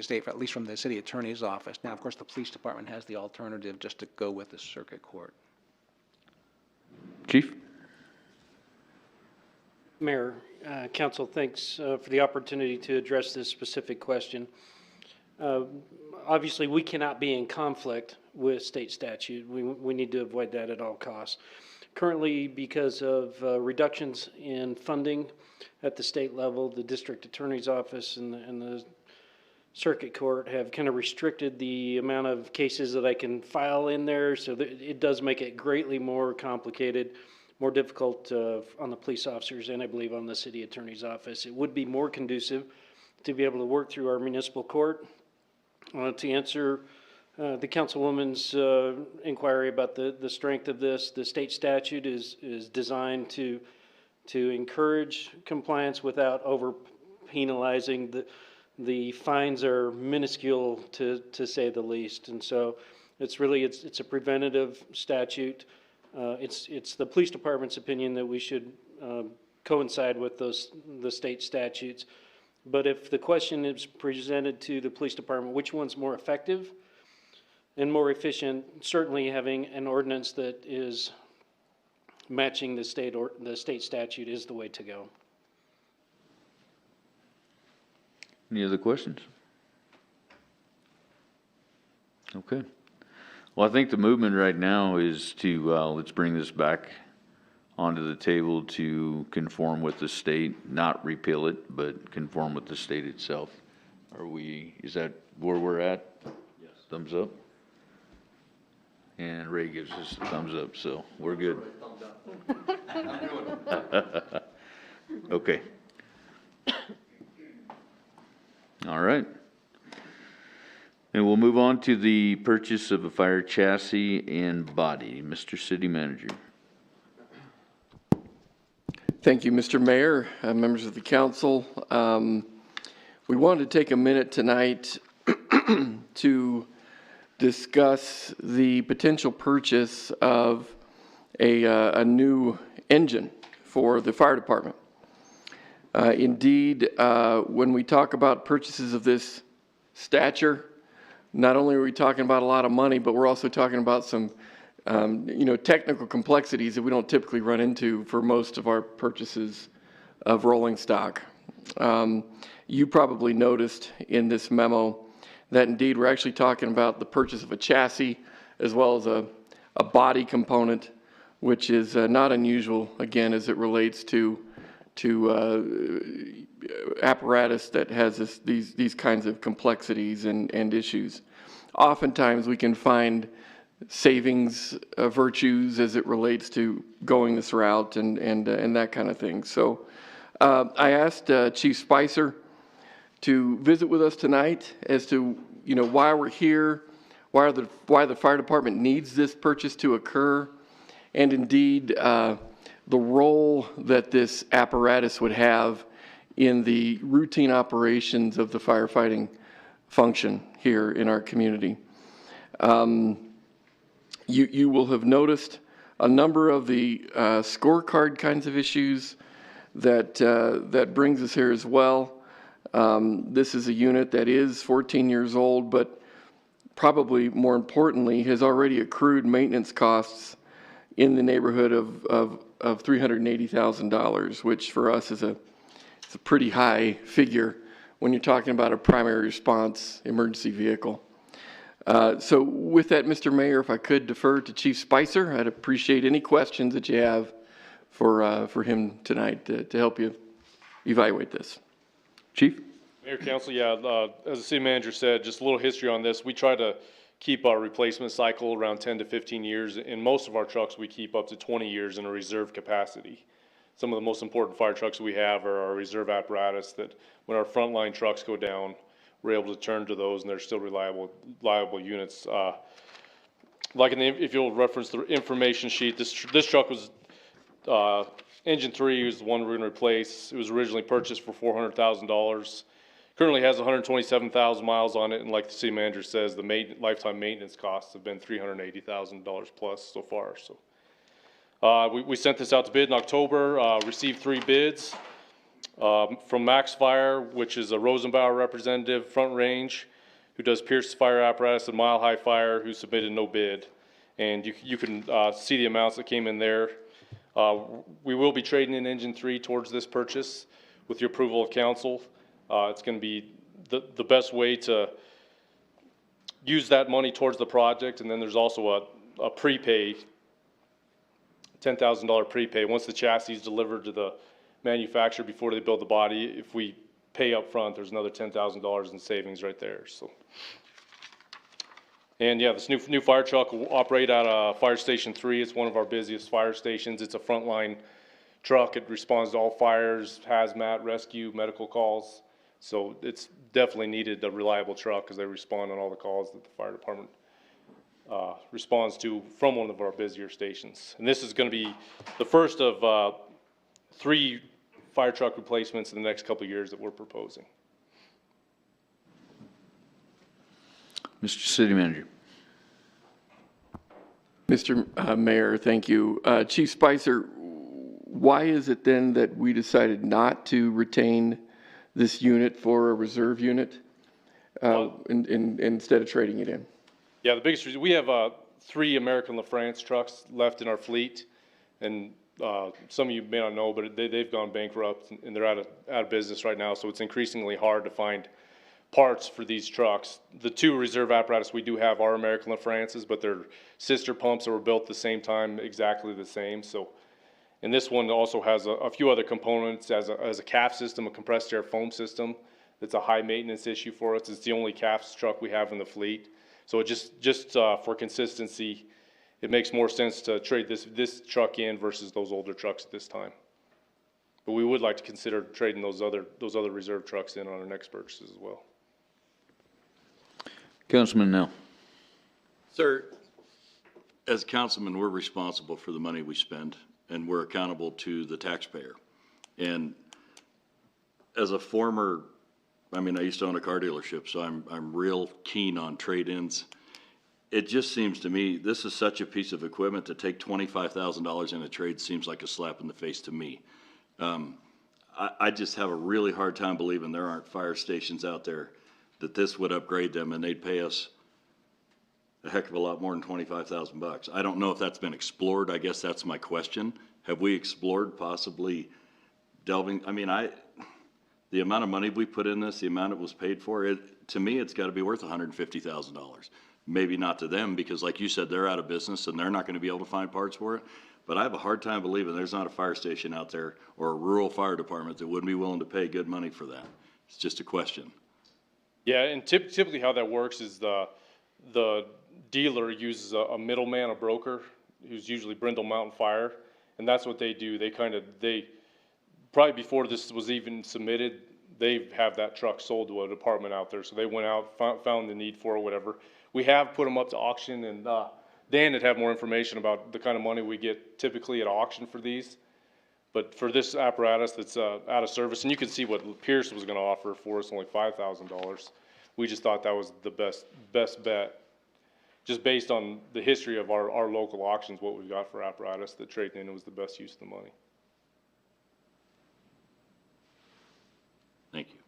state, at least from the city attorney's office. Now, of course, the police department has the alternative just to go with the circuit court. Chief? Mayor, Council, thanks for the opportunity to address this specific question. Obviously, we cannot be in conflict with state statute. We need to avoid that at all costs. Currently, because of reductions in funding at the state level, the district attorney's office and the circuit court have kind of restricted the amount of cases that I can file in there, so that it does make it greatly more complicated, more difficult on the police officers, and I believe on the city attorney's office. It would be more conducive to be able to work through our municipal court. To answer the councilwoman's inquiry about the strength of this. The state statute is designed to encourage compliance without over penalizing. The fines are minuscule to say the least, and so it's really it's a preventative statute. It's the police department's opinion that we should coincide with the state statutes. But if the question is presented to the police department, which one's more effective and more efficient, certainly having an ordinance that is matching the state statute is the way to go. Any other questions? Okay. Well, I think the movement right now is to, let's bring this back onto the table to conform with the state, not repeal it, but conform with the state itself. Is that where we're at? Yes. Thumbs up? And Ray gives us a thumbs up, so we're good. Okay. All right. And we'll move on to the purchase of a fire chassis and body. Mr. City Manager. Thank you, Mr. Mayor, members of the council. We wanted to take a minute tonight to discuss the potential purchase of a new engine for the fire department. Indeed, when we talk about purchases of this stature, not only are we talking about a lot of money, but we're also talking about some technical complexities that we don't typically run into for most of our purchases of rolling stock. You probably noticed in this memo that indeed we're actually talking about the purchase of a chassis as well as a body component, which is not unusual, again, as it relates to apparatus that has these kinds of complexities and issues. Oftentimes we can find savings virtues as it relates to going this route and that kind of thing. So I asked Chief Spicer to visit with us tonight as to why we're here, why the fire department needs this purchase to occur, and indeed the role that this apparatus would have in the routine operations of the firefighting function here in our community. You will have noticed a number of the scorecard kinds of issues that brings us here as well. This is a unit that is 14 years old, but probably more importantly has already accrued maintenance costs in the neighborhood of $380,000, which for us is it's a pretty high figure when you're talking about a primary response emergency vehicle. So with that, Mr. Mayor, if I could defer to Chief Spicer, I'd appreciate any questions that you have for him tonight to help you evaluate this. Chief? Mayor, Council, as the city manager said, just a little history on this. We try to keep our replacement cycle around 10 to 15 years. In most of our trucks, we keep up to 20 years in a reserve capacity. Some of the most important fire trucks we have are our reserve apparatus that when our frontline trucks go down, we're able to turn to those and they're still reliable units. If you'll reference the information sheet, this truck was, engine 3 was the one we're gonna replace. It was originally purchased for $400,000. Currently has 127,000 miles on it, and like the city manager says, the lifetime maintenance costs have been $380,000 plus so far. So we sent this out to bid in October, received 3 bids from Max Fire, which is a Rosenbauer representative, Front Range, who does Pierce Fire Apparatus, and Mile High Fire, who submitted no bid. And you can see the amounts that came in there. We will be trading in engine 3 towards this purchase with your approval of council. It's going to be the best way to use that money towards the project. And then there's also a prepay, $10,000 prepay. Once the chassis is delivered to the manufacturer before they build the body, if we pay up front, there's another $10,000 in savings right there. So, and yeah, this new fire truck will operate out of Fire Station 3. It's one of our busiest fire stations. It's a frontline truck. It responds to all fires, hazmat, rescue, medical calls. So it's definitely needed a reliable truck because they respond on all the calls that the fire department responds to from one of our busier stations. And this is going to be the first of 3 fire truck replacements in the next couple of years that we're proposing. Mr. City Manager. Mr. Mayor, thank you. Chief Spicer, why is it then that we decided not to retain this unit for a reserve unit instead of trading it in? Yeah, the biggest reason, we have 3 American LaFrance trucks left in our fleet, and some of you may not know, but they've gone bankrupt and they're out of business right now, so it's increasingly hard to find parts for these trucks. The 2 reserve apparatus we do have are American LaFrances, but they're sister pumps that were built at the same time, exactly the same. So, and this one also has a few other components as a CAF system, a compressed air foam system. That's a high maintenance issue for us. It's the only CAF truck we have in the fleet. So it just for consistency, it makes more sense to trade this truck in versus those older trucks at this time. But we would like to consider trading those other reserve trucks in on our next purchases as well. Councilman Nell. Sir, as councilman, we're responsible for the money we spend, and we're accountable to the taxpayer. And as a former, I used to own a car dealership, so I'm real keen on trade-ins. It just seems to me, this is such a piece of equipment to take $25,000 in a trade seems like a slap in the face to me. I just have a really hard time believing there aren't fire stations out there that this would upgrade them and they'd pay us a heck of a lot more than $25,000. I don't know if that's been explored. I guess that's my question. Have we explored possibly delving? The amount of money we put in this, the amount it was paid for, to me, it's got to be worth $150,000. Maybe not to them because, like you said, they're out of business and they're not going to be able to find parts for it. But I have a hard time believing there's not a fire station out there or a rural fire department that wouldn't be willing to pay good money for that. It's just a question. Yeah, and typically how that works is the dealer uses a middleman, a broker, who's usually Brindle Mountain Fire, and that's what they do. They probably before this was even submitted, they have that truck sold to a department out there. So they went out, found the need for it, whatever. We have put them up to auction, and Dan would have more information about the kind of money we get typically at auction for these. But for this apparatus that's out of service, and you can see what Pierce was going to offer for us, only $5,000. We just thought that was the best bet, just based on the history of our local auctions, what we've got for apparatus, that trading in was the best use of the money. Thank you.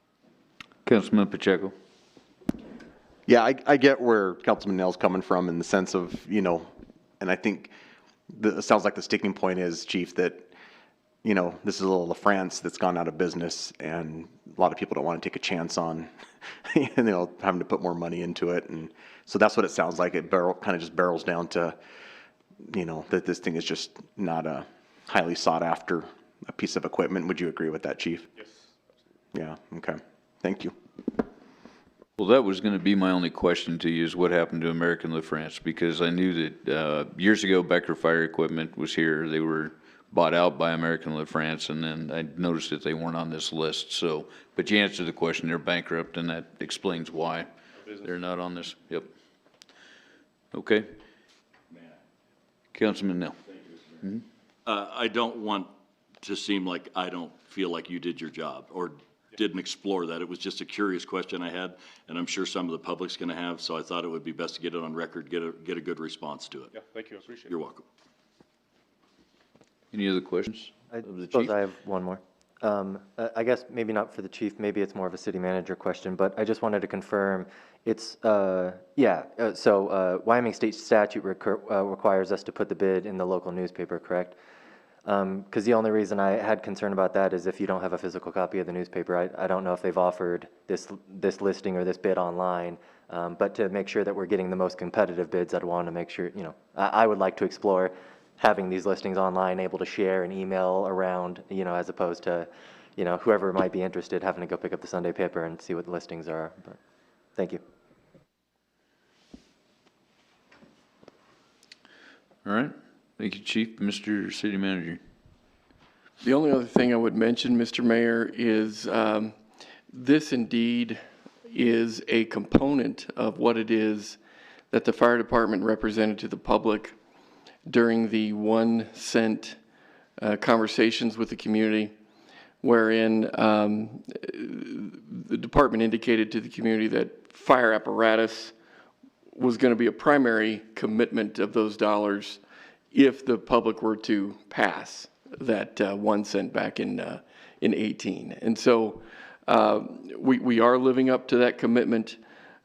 Councilman Pacheco. Yeah, I get where Councilman Nell's coming from in the sense of, and I think it sounds like the sticking point is, Chief, that, this is a little LaFrance that's gone out of business and a lot of people don't want to take a chance on, having to put more money into it. And so that's what it sounds like. It kind of just barrels down to, that this thing is just not a highly sought after a piece of equipment. Would you agree with that, Chief? Yes. Yeah, okay. Thank you. Well, that was going to be my only question to you is what happened to American LaFrance, because I knew that years ago Becker Fire Equipment was here. They were bought out by American LaFrance, and then I noticed that they weren't on this list. So, but you answered the question, they're bankrupt, and that explains why they're not on this. Yep. Okay. Councilman Nell. Mm-hmm. I don't want to seem like I don't feel like you did your job or didn't explore that. It was just a curious question I had, and I'm sure some of the public's going to have, so I thought it would be best to get it on record, get a good response to it. Yeah, thank you. I appreciate it. You're welcome. Any other questions I of the suppose chief? I have one more. I guess maybe not for the chief, maybe it's more of a city manager question, but I just wanted to confirm, it's, Wyoming state statute requires us to put the bid in the local newspaper, correct? Because the only reason I had concern about that is if you don't have a physical copy of the newspaper, I don't know if they've offered this listing or this bid online, but to make sure that we're getting the most competitive bids, I'd want to make sure, I would like to explore having these listings online, able to share and email around, as opposed to, whoever might be interested having to go pick up the Sunday paper and see what the listings are. But, thank you. All right. Thank you, Chief. Mr. City Manager. The only other thing I would mention, Mr. Mayor, is this indeed is a component of what it is that the fire department represented to the public during the 1 cent conversations with the community, wherein the department indicated to the community that fire apparatus was going to be a primary commitment of those dollars if the public were to pass that 1 cent back in 18. And so we are living up to that commitment.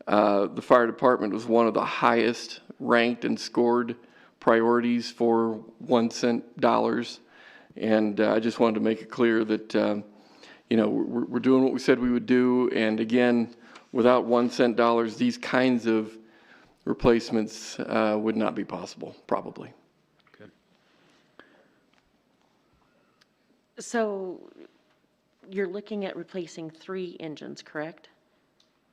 The fire department was one of the highest ranked and scored priorities for 1 cent dollars. And I just wanted to make it clear that, we're doing what we said we would do. And again, without 1 cent dollars, these kinds of replacements would not be possible, probably. Okay. So you're looking at replacing 3 engines, correct?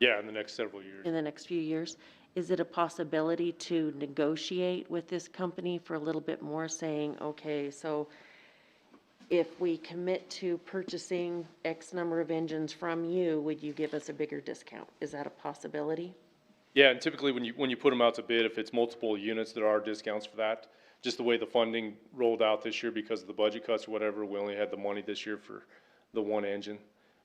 Yeah, in the next several years. In the next few years? Is it a possibility to negotiate with this company for a little bit more, saying, okay, so if we commit to purchasing X number of engines from you, would you give us a bigger discount? Is that a possibility? Yeah, and typically when you put them out to bid, if it's multiple units, there are discounts for that. Just the way the funding rolled out this year because of the budget cuts or whatever, we only had the money this year for the 1 engine.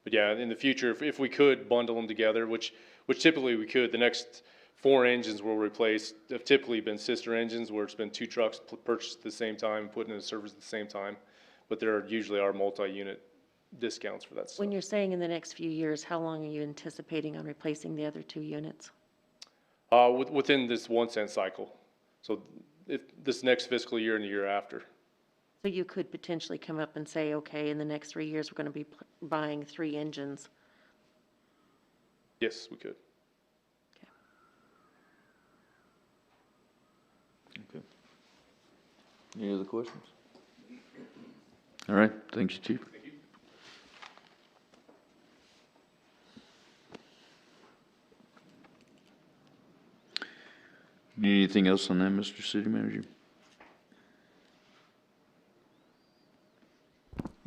But yeah, in the future, if we could bundle them together, which typically we could, the next 4 engines we'll replace have typically been sister engines where it's been 2 trucks purchased at the same time, put into service at the same time. But there usually are multi-unit discounts for that stuff. When you're saying in the next few years, how long are you anticipating on replacing the other 2 units? Within this 1 cent cycle. So if this next fiscal year and the year after. So you could potentially come up and say, okay, in the next 3 years, we're going to be buying 3 engines. Yes, we could. Okay. Any other questions? All right, thanks, Chief. Thank you. Need anything else on that, Mr. City Manager?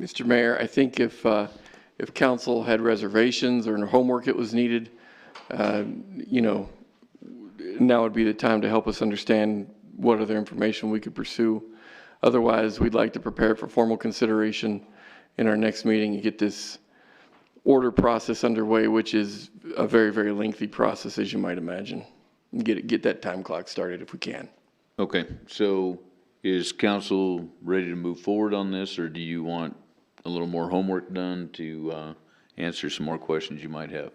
Mr. Mayor, I think if council had reservations or homework that was needed, now would be the time to help us understand what other information we could pursue. Otherwise, we'd like to prepare for formal consideration in our next meeting and get this order process underway, which is a very, very lengthy process, as you might imagine. Get that time clock started if we can. Okay, so is council ready to move forward on this, or do you want a little more homework done to answer some more questions you might have?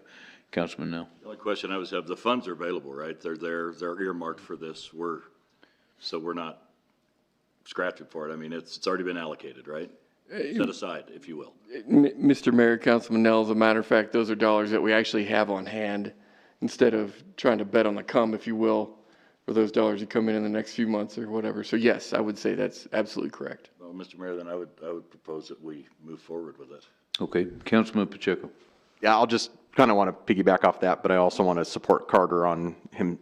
Councilman Nell? The only question I was have, the funds are available, right? They're there, they're earmarked for this. So we're not scratching for it. I mean, it's already been allocated, right? Set aside, if you will. Mr. Mayor, Councilman Nell, as a matter of fact, those are dollars that we actually have on hand instead of trying to bet on the come, if you will, for those dollars to come in the next few months or whatever. So yes, I would say that's absolutely correct. Well, Mr. Mayor, then I would propose that we move forward with it. Okay, Councilman Pacheco. Yeah, I'll just kind of want to piggyback off that, but I also want to support Carter on him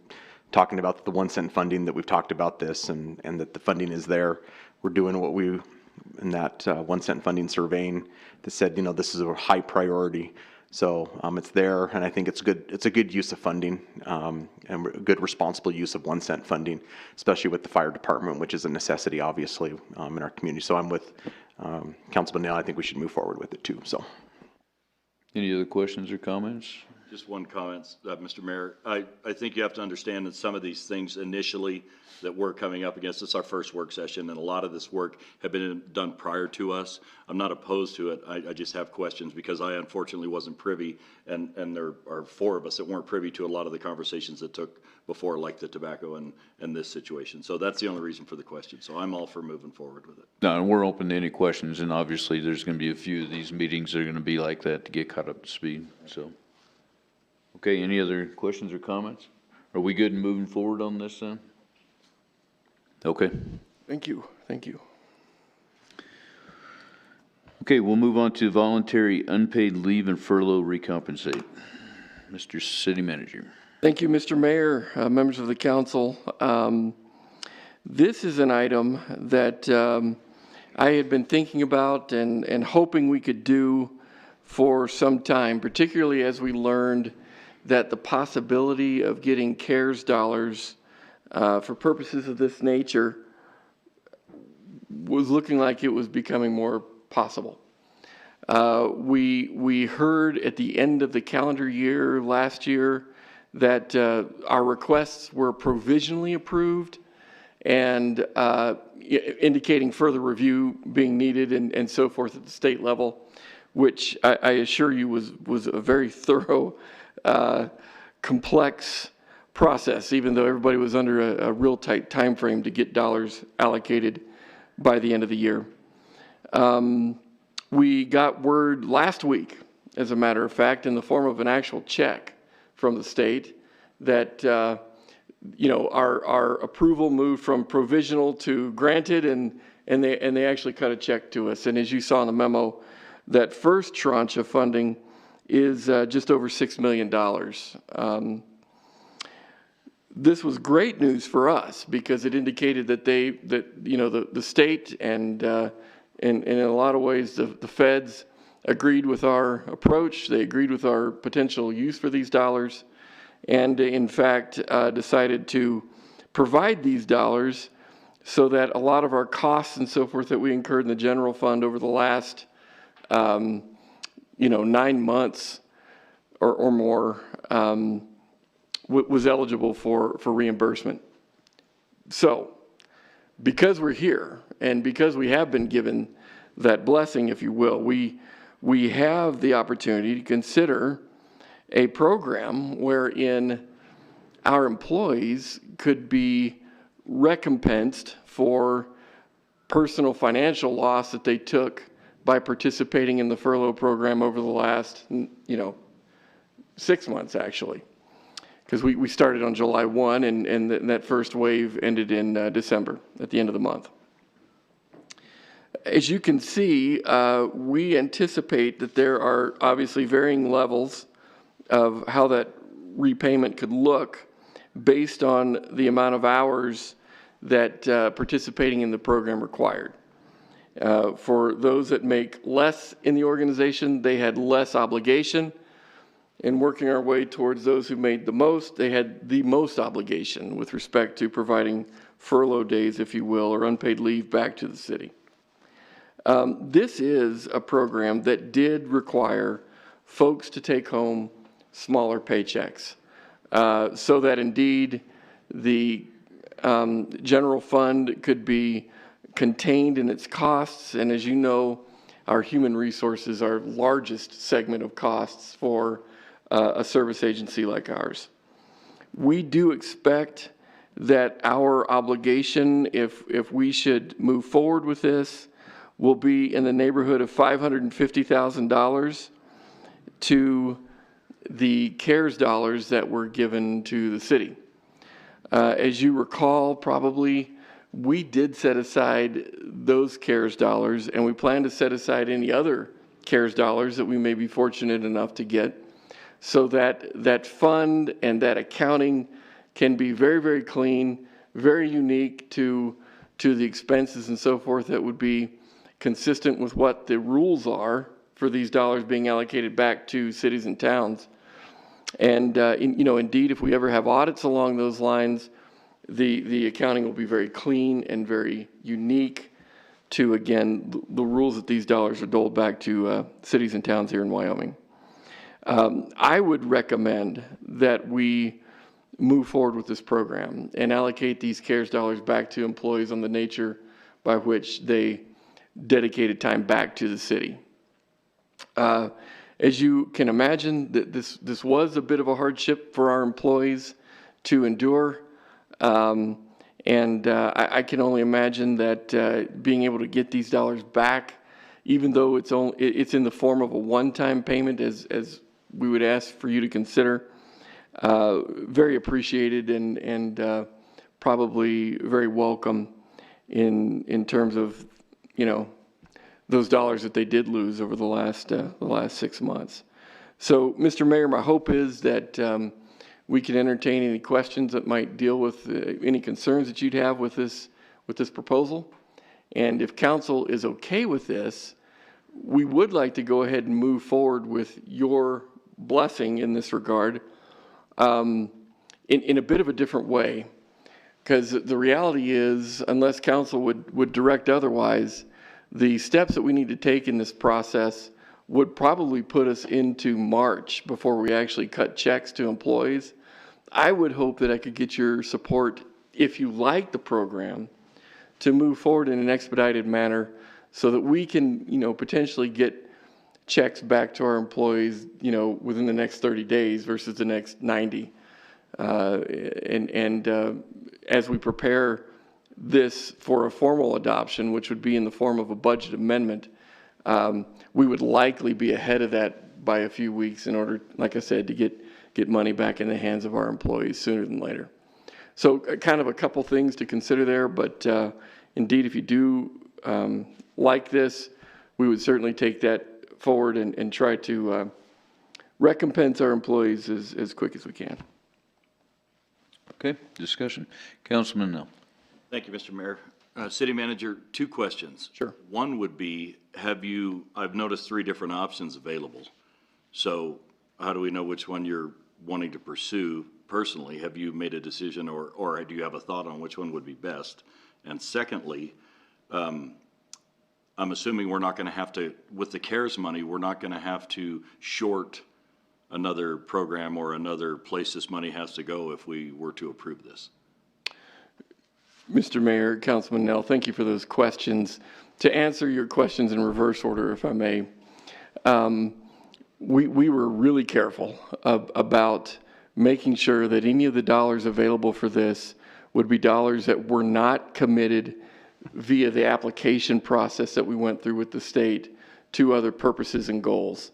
talking about the 1 cent funding that we've talked about this and that the funding is there. We're doing what we, in that 1 cent funding surveying that said, this is a high priority. So it's there, and I think it's good. It's a good use of funding and a good responsible use of 1 cent funding, especially with the fire department, which is a necessity, obviously, in our community. So I'm with Councilman Nail. I think we should move forward with it too. So, any other questions or comments? Just one comment, Mr. Mayor. I think you have to understand that some of these things initially that we're coming up against, it's our first work session, and a lot of this work had been done prior to us. I'm not opposed to it. I just have questions because I unfortunately wasn't privy, and there are 4 of us that weren't privy to a lot of the conversations that took before, like the tobacco and this situation. So that's the only reason for the question. So I'm all for moving forward with it. No, and we're open to any questions, and obviously there's going to be a few of these meetings that are going to be like that to get caught up to speed, so. Okay, any other questions or comments? Are we good in moving forward on this then? Okay. Thank you. Thank you. Okay, we'll move on to voluntary unpaid leave and furlough recompensate. Mr. City Manager. Thank you, Mr. Mayor, members of the council. This is an item that I had been thinking about and hoping we could do for some time, particularly as we learned that the possibility of getting CARES dollars for purposes of this nature was looking like it was becoming more possible. We heard at the end of the calendar year last year that our requests were provisionally approved and indicating further review being needed and so forth at the state level, which I assure you was a very thorough, complex process, even though everybody was under a real tight time frame to get dollars allocated by the end of the year. We got word last week, as a matter of fact, in the form of an actual check from the state that our approval moved from provisional to granted, and they actually cut a check to us. And as you saw in the memo, that first tranche of funding is just over $6 million. This was great news for us because it indicated that the state and in a lot of ways the feds agreed with our approach. They agreed with our potential use for these dollars, and in fact decided to provide these dollars so that a lot of our costs and so forth that we incurred in the general fund over the last 9 months or more was eligible for reimbursement. So because we're here and because we have been given that blessing, if you will, we have the opportunity to consider a program wherein our employees could be recompensed for personal financial loss that they took by participating in the furlough program over the last, 6 months actually. Because we started on July 1 and that first wave ended in December, at the end of the month. As you can see, we anticipate that there are obviously varying levels of how that repayment could look based on the amount of hours that participating in the program required. For those that make less in the organization, they had less obligation. In working our way towards those who made the most, they had the most obligation with respect to providing furlough days, if you will, or unpaid leave back to the city. This is a program that did require folks to take home smaller paychecks so that indeed the general fund could be contained in its costs. And as you know, our human resources are largest segment of costs for a service agency like ours. We do expect that our obligation, if we should move forward with this, will be in the neighborhood of $550,000 to the CARES dollars that were given to the city. As you recall, probably, we did set aside those CARES dollars, and we plan to set aside any other CARES dollars that we may be fortunate enough to get, so that that fund and that accounting can be very, very clean, very unique to the expenses and so forth that would be consistent with what the rules are for these dollars being allocated back to cities and towns. And, indeed, if we ever have audits along those lines, the accounting will be very clean and very unique to, again, the rules that these dollars are doled back to cities and towns here in Wyoming. I would recommend that we move forward with this program and allocate these CARES dollars back to employees on the nature by which they dedicated time back to the city. As you can imagine, this was a bit of a hardship for our employees to endure. I can only imagine that being able to get these dollars back, even though it's in the form of a one-time payment, as we would ask for you to consider, very appreciated and probably very welcome in terms of those dollars that they did lose over the last 6 months. So, Mr. Mayor, my hope is that we can entertain any questions that might deal with any concerns that you'd have with this proposal. And if council is okay with this, we would like to go ahead and move forward with your blessing in this regard in a bit of a different way. Because the reality is, unless council would direct otherwise, the steps that we need to take in this process would probably put us into March before we actually cut checks to employees. I would hope that I could get your support, if you like the program, to move forward in an expedited manner so that we can, potentially get checks back to our employees, within the next 30 days versus the next 90. As we prepare this for a formal adoption, which would be in the form of a budget amendment, we would likely be ahead of that by a few weeks in order, like I said, to get money back in the hands of our employees sooner than later. So kind of a couple things to consider there, but indeed, if you do like this, we would certainly take that forward and try to recompense our employees as quick as we can. Okay, discussion. Councilman Nell. Thank you, Mr. Mayor. City Manager, 2 questions. Sure. One would be, I've noticed 3 different options available. So how do we know which one you're wanting to pursue personally? Have you made a decision or do you have a thought on which one would be best? And secondly, I'm assuming we're not going to have to, with the CARES money, we're not going to have to short another program or another place this money has to go if we were to approve this. Mr. Mayor, Councilman Nell, thank you for those questions. To answer your questions in reverse order, if I may, we were really careful about making sure that any of the dollars available for this would be dollars that were not committed via the application process that we went through with the state to other purposes and goals.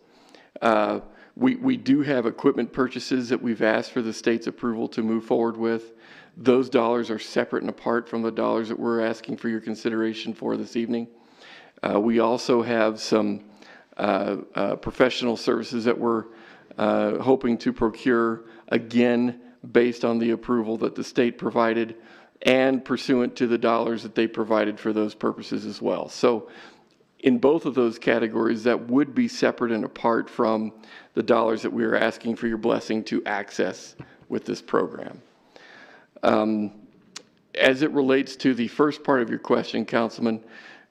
We do have equipment purchases that we've asked for the state's approval to move forward with. Those dollars are separate and apart from the dollars that we're asking for your consideration for this evening. We also have some professional services that we're hoping to procure, again, based on the approval that the state provided and pursuant to the dollars that they provided for those purposes as well. So in both of those categories, that would be separate and apart from the dollars that we are asking for your blessing to access with this program. As it relates to the first part of your question, Councilman,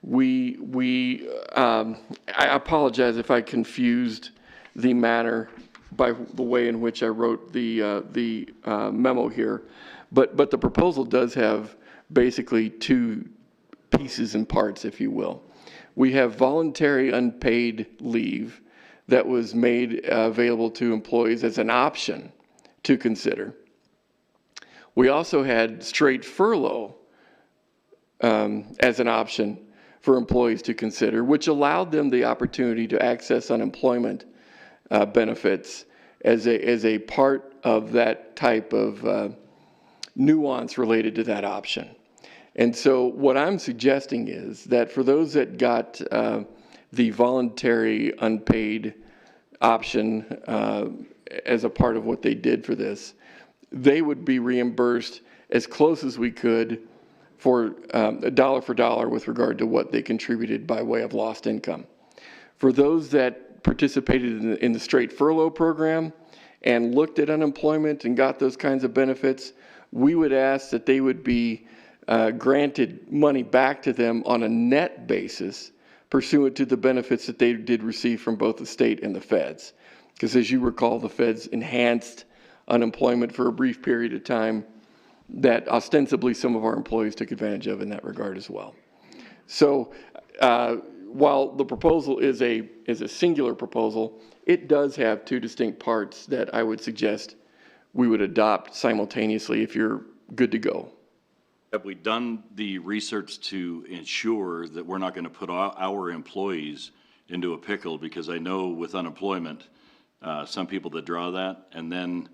I apologize if I confused the manner by the way in which I wrote the memo here, but the proposal does have basically 2 pieces and parts, if you will. We have voluntary unpaid leave that was made available to employees as an option to consider. We also had straight furlough as an option for employees to consider, which allowed them the opportunity to access unemployment benefits as a part of that type of nuance related to that option. And so what I'm suggesting is that for those that got the voluntary unpaid option as a part of what they did for this, they would be reimbursed as close as we could for dollar for dollar with regard to what they contributed by way of lost income. For those that participated in the straight furlough program and looked at unemployment and got those kinds of benefits, we would ask that they would be granted money back to them on a net basis pursuant to the benefits that they did receive from both the state and the feds. Because as you recall, the feds enhanced unemployment for a brief period of time that ostensibly some of our employees took advantage of in that regard as well. So while the proposal is a singular proposal, it does have 2 distinct parts that I would suggest we would adopt simultaneously if you're good to go. Have we done the research to ensure that we're not going to put our employees into a pickle? Because I know with unemployment, some people that draw that and then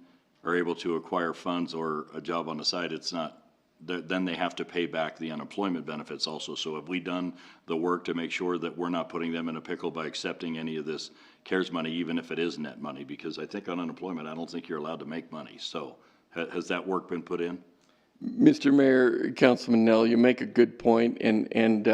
are able to acquire funds or a job on the side, it's not, then they have to pay back the unemployment benefits also. So have we done the work to make sure that we're not putting them in a pickle by accepting any of this CARES money, even if it is net money? Because I think on unemployment, I don't think you're allowed to make money. So has that work been put in? Mr. Mayor, Councilman Nell, you make a good point, and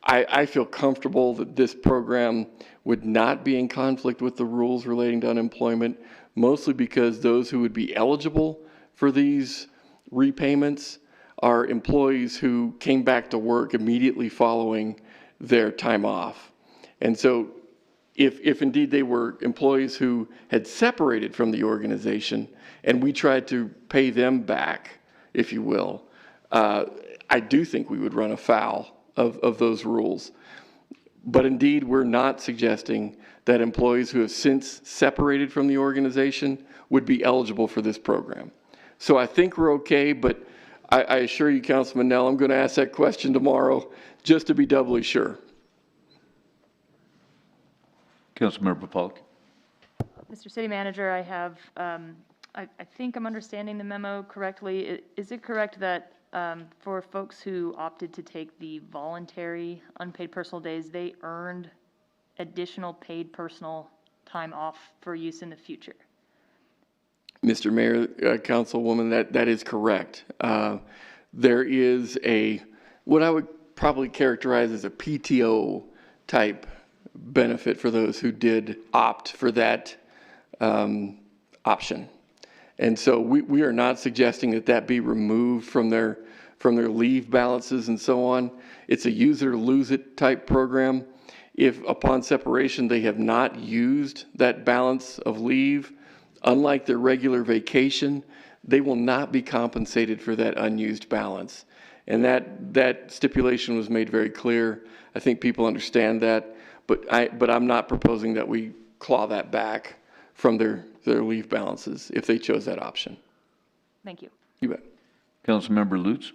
I feel comfortable that this program would not be in conflict with the rules relating to unemployment, mostly because those who would be eligible for these repayments are employees who came back to work immediately following their time off. And so if indeed they were employees who had separated from the organization and we tried to pay them back, if you will, I do think we would run afoul of those rules. But indeed, we're not suggesting that employees who have since separated from the organization would be eligible for this program. So I think we're okay, but I assure you, Councilman Nell, I'm going to ask that question tomorrow just to be doubly sure. Councilmember Polk. Mr. City Manager, I have, I think I'm understanding the memo correctly. Is it correct that for folks who opted to take the voluntary unpaid personal days, they earned additional paid personal time off for use in the future? Mr. Mayor, Councilwoman, that is correct. There is what I would probably characterize as a PTO type benefit for those who did opt for that option. And so we are not suggesting that be removed from their leave balances and so on. It's a use it or lose it type program. If upon separation they have not used that balance of leave, unlike their regular vacation, they will not be compensated for that unused balance. And that stipulation was made very clear. I think people understand that, but I'm not proposing that we claw that back from their leave balances if they chose that option. Thank you. You bet. Councilmember Lutz.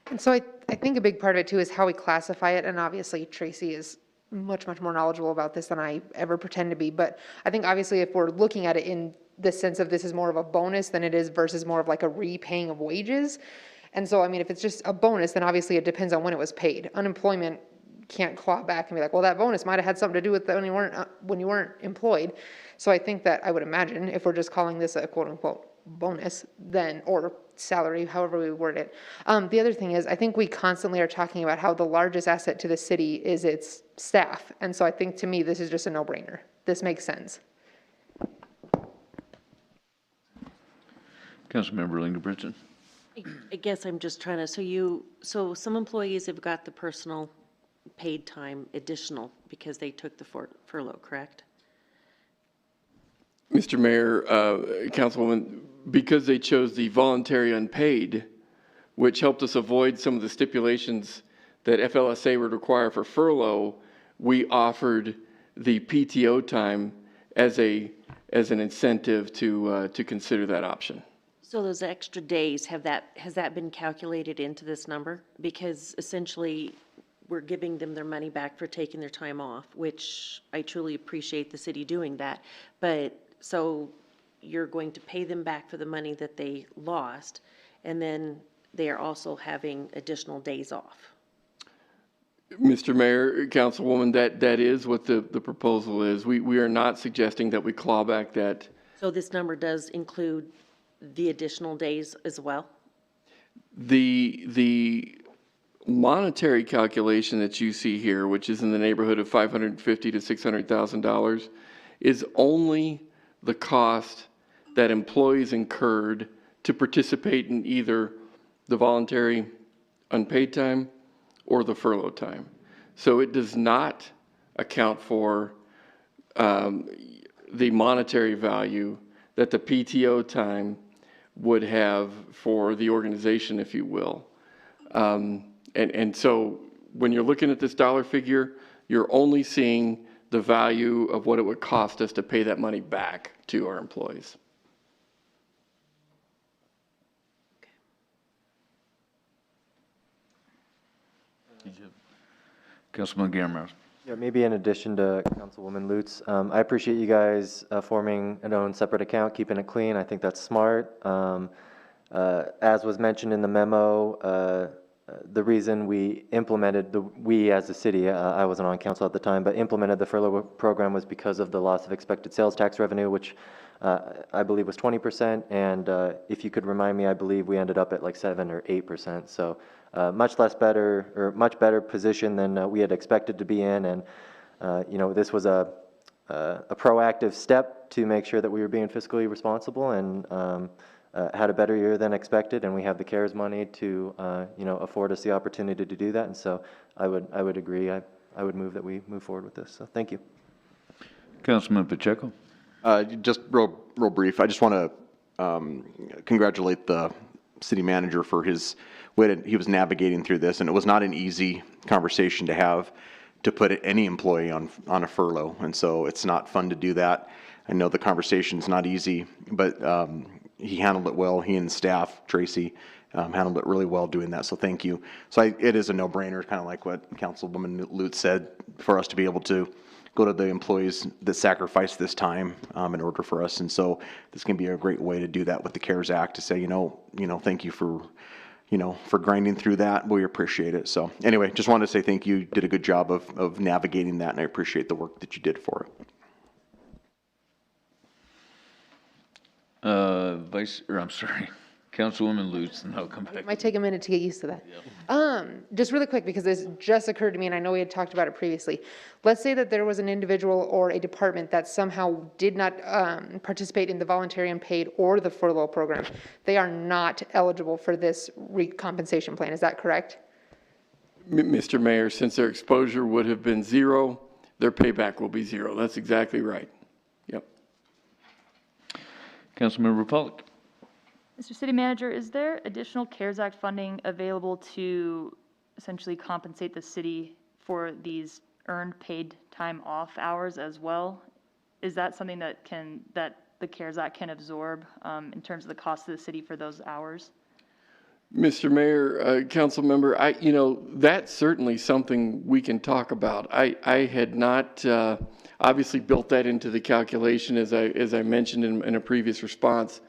And so I think a big part of it too is how we classify it, and obviously Tracy is much more knowledgeable about this than I ever pretend to be, but I think obviously if we're looking at it in the sense of this is more of a bonus than it is versus more of like a repaying of wages. And so, I mean, if it's just a bonus, then obviously it depends on when it was paid. Unemployment can't claw back and be like, well, that bonus might have had something to do with when you weren't employed. So I think that I would imagine if we're just calling this a quote unquote bonus, then, or salary, however we word it. The other thing is, I think we constantly are talking about how the largest asset to the city is its staff. And so I think to me, this is just a no-brainer. This makes sense. Councilmember Lingenbritton. I guess I'm just trying to, so some employees have got the personal paid time additional because they took the furlough, correct? Mr. Mayor, Councilwoman, because they chose the voluntary unpaid, which helped us avoid some of the stipulations that FLSA would require for furlough, we offered the PTO time as an incentive to consider that option. So those extra days, has that been calculated into this number? Because essentially, we're giving them their money back for taking their time off, which I truly appreciate the city doing that. But so you're going to pay them back for the money that they lost, and then they are also having additional days off. Mr. Mayor, Councilwoman, that is what the proposal is. We are not suggesting that we claw back that. So this number does include the additional days as well? The monetary calculation that you see here, which is in the neighborhood of $550,000 to $600,000, is only the cost that employees incurred to participate in either the voluntary unpaid time or the furlough time. So it does not account for the monetary value that the PTO time would have for the organization, if you will. And so when you're looking at this dollar figure, you're only seeing the value of what it would cost us to pay that money back to our employees. Councilman Gamros. Yeah, maybe in addition to Councilwoman Lutz, I appreciate you guys forming an own separate account, keeping it clean. I think that's smart. As was mentioned in the memo, the reason we implemented, we as a city, I wasn't on council at the time, but implemented the furlough program was because of the loss of expected sales tax revenue, which I believe was 20%. And if you could remind me, I believe we ended up at like 7 or 8%. So much better position than we had expected to be in. And, you know, this was a proactive step to make sure that we were being fiscally responsible. And had a better year than expected, and we have the CARES money to, afford us the opportunity to do that. And so I would agree. I would move that we move forward with this. So thank you. Councilman Pacheco? Just real brief. I just want to congratulate the city manager for his way that he was navigating through this, and it was not an easy conversation to have, to put any employee on a furlough, and so it's not fun to do that. I know the conversation's not easy, but he handled it well. He and staff, Tracy, handled it really well doing that, so thank you. So it is a no-brainer, kind of like what Councilwoman Lutz said, for us to be able to go to the employees that sacrifice this time in order for us. And so this can be a great way to do that with the CARES Act, to say, thank you for, for grinding through that. We appreciate it. So anyway, just wanted to say thank you. You did a good job of navigating that, and I appreciate the work that you did for it. Councilwoman Lutz, and I'll come back. It might take a minute to get used to that. Just really quick, because this just occurred to me, and I know we had talked about it previously. Let's say that there was an individual or a department that somehow did not participate in the voluntary unpaid or the furlough program. They are not eligible for this compensation plan. Is that correct? Mr. Mayor, since their exposure would have been zero, their payback will be zero. That's exactly right. Yep. Councilmember Pollock? Mr. City Manager, is there additional CARES Act funding available to essentially compensate the city for these earned paid time off hours as well? Is that something that the CARES Act can absorb in terms of the cost of the city for those hours? Mr. Mayor, council member, that's certainly something we can talk about. I had not obviously built that into the calculation, as I mentioned in a previous response.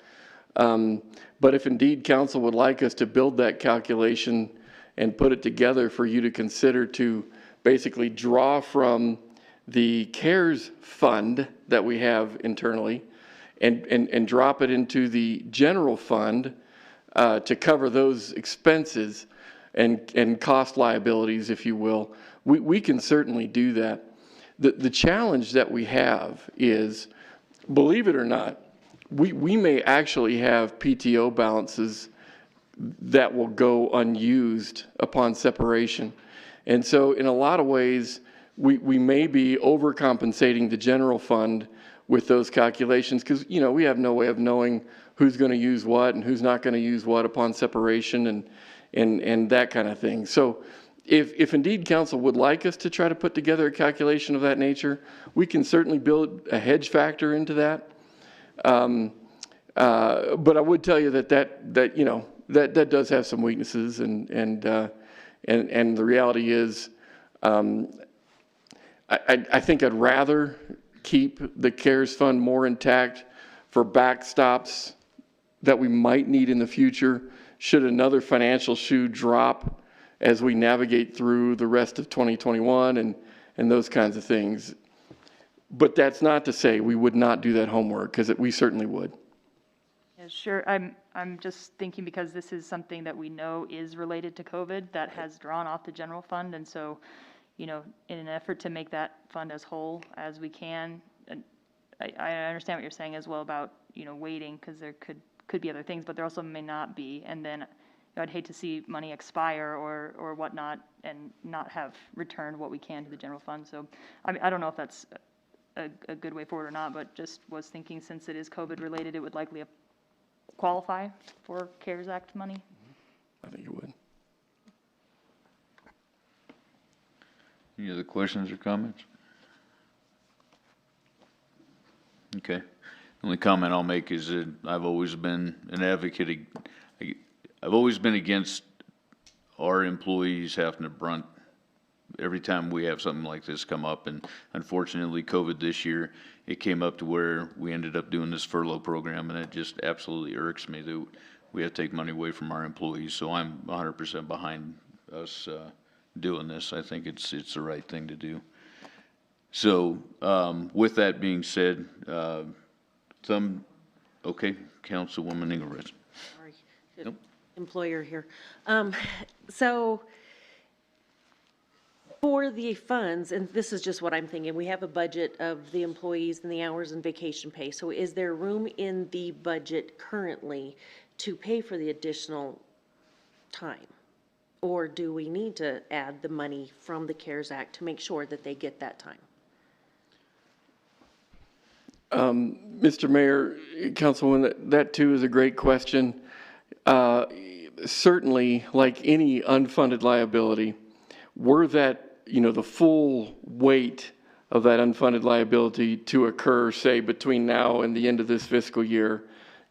But if indeed council would like us to build that calculation and put it together for you to consider, to basically draw from the CARES fund that we have internally and drop it into the general fund to cover those expenses and cost liabilities, if you will, we can certainly do that. The challenge that we have is, believe it or not, we may actually have PTO balances that will go unused upon separation. And so in a lot of ways, we may be overcompensating the general fund with those calculations, because, we have no way of knowing who's going to use what and who's not going to use what upon separation and that kind of thing. So if indeed council would like us to try to put together a calculation of that nature, we can certainly build a hedge factor into that. But I would tell you that does have some weaknesses, and the reality is, I think I'd rather keep the CARES fund more intact for backstops that we might need in the future should another financial shoe drop as we navigate through the rest of 2021 and those kinds of things. But that's not to say we would not do that homework, because we certainly would. Yeah, sure. I'm just thinking, because this is something that we know is related to COVID that has drawn off the general fund. And so, in an effort to make that fund as whole as we can, and I understand what you're saying as well about, waiting, because there could be other things, but there also may not be. And then I'd hate to see money expire or whatnot and not have returned what we can to the general fund. So I don't know if that's a good way forward or not, but just was thinking, since it is COVID related, it would likely qualify for CARES Act money. I think it would. Any other questions or comments? Okay. The only comment I'll make is that I've always been an advocate. I've always been against our employees having to brunt every time we have something like this come up. And unfortunately, COVID this year, it came up to where we ended up doing this furlough program, and it just absolutely irks me that we have to take money away from our employees. So I'm 100% behind us doing this. I think it's the right thing to do. So with that being said, okay, Councilwoman Engelrich. Sorry, employer here. So For the funds, and this is just what I'm thinking, we have a budget of the employees and the hours and vacation pay. So is there room in the budget currently to pay for the additional time? Or do we need to add the money from the CARES Act to make sure that they get that time? Mr. Mayor, Councilwoman, that too is a great question. Certainly, like any unfunded liability, were that, the full weight of that unfunded liability to occur, say, between now and the end of this fiscal year,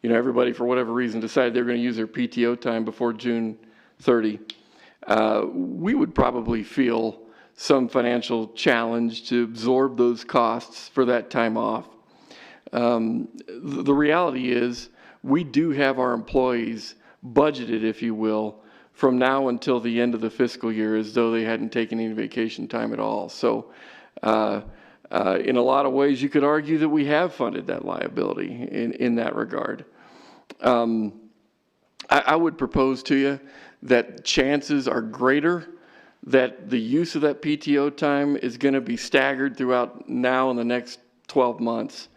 everybody for whatever reason decided they were going to use their PTO time before June 30, we would probably feel some financial challenge to absorb those costs for that time off. The reality is we do have our employees budgeted, if you will, from now until the end of the fiscal year as though they hadn't taken any vacation time at all. So in a lot of ways, you could argue that we have funded that liability in that regard. I would propose to you that chances are greater that the use of that PTO time is going to be staggered throughout now and the next 12 months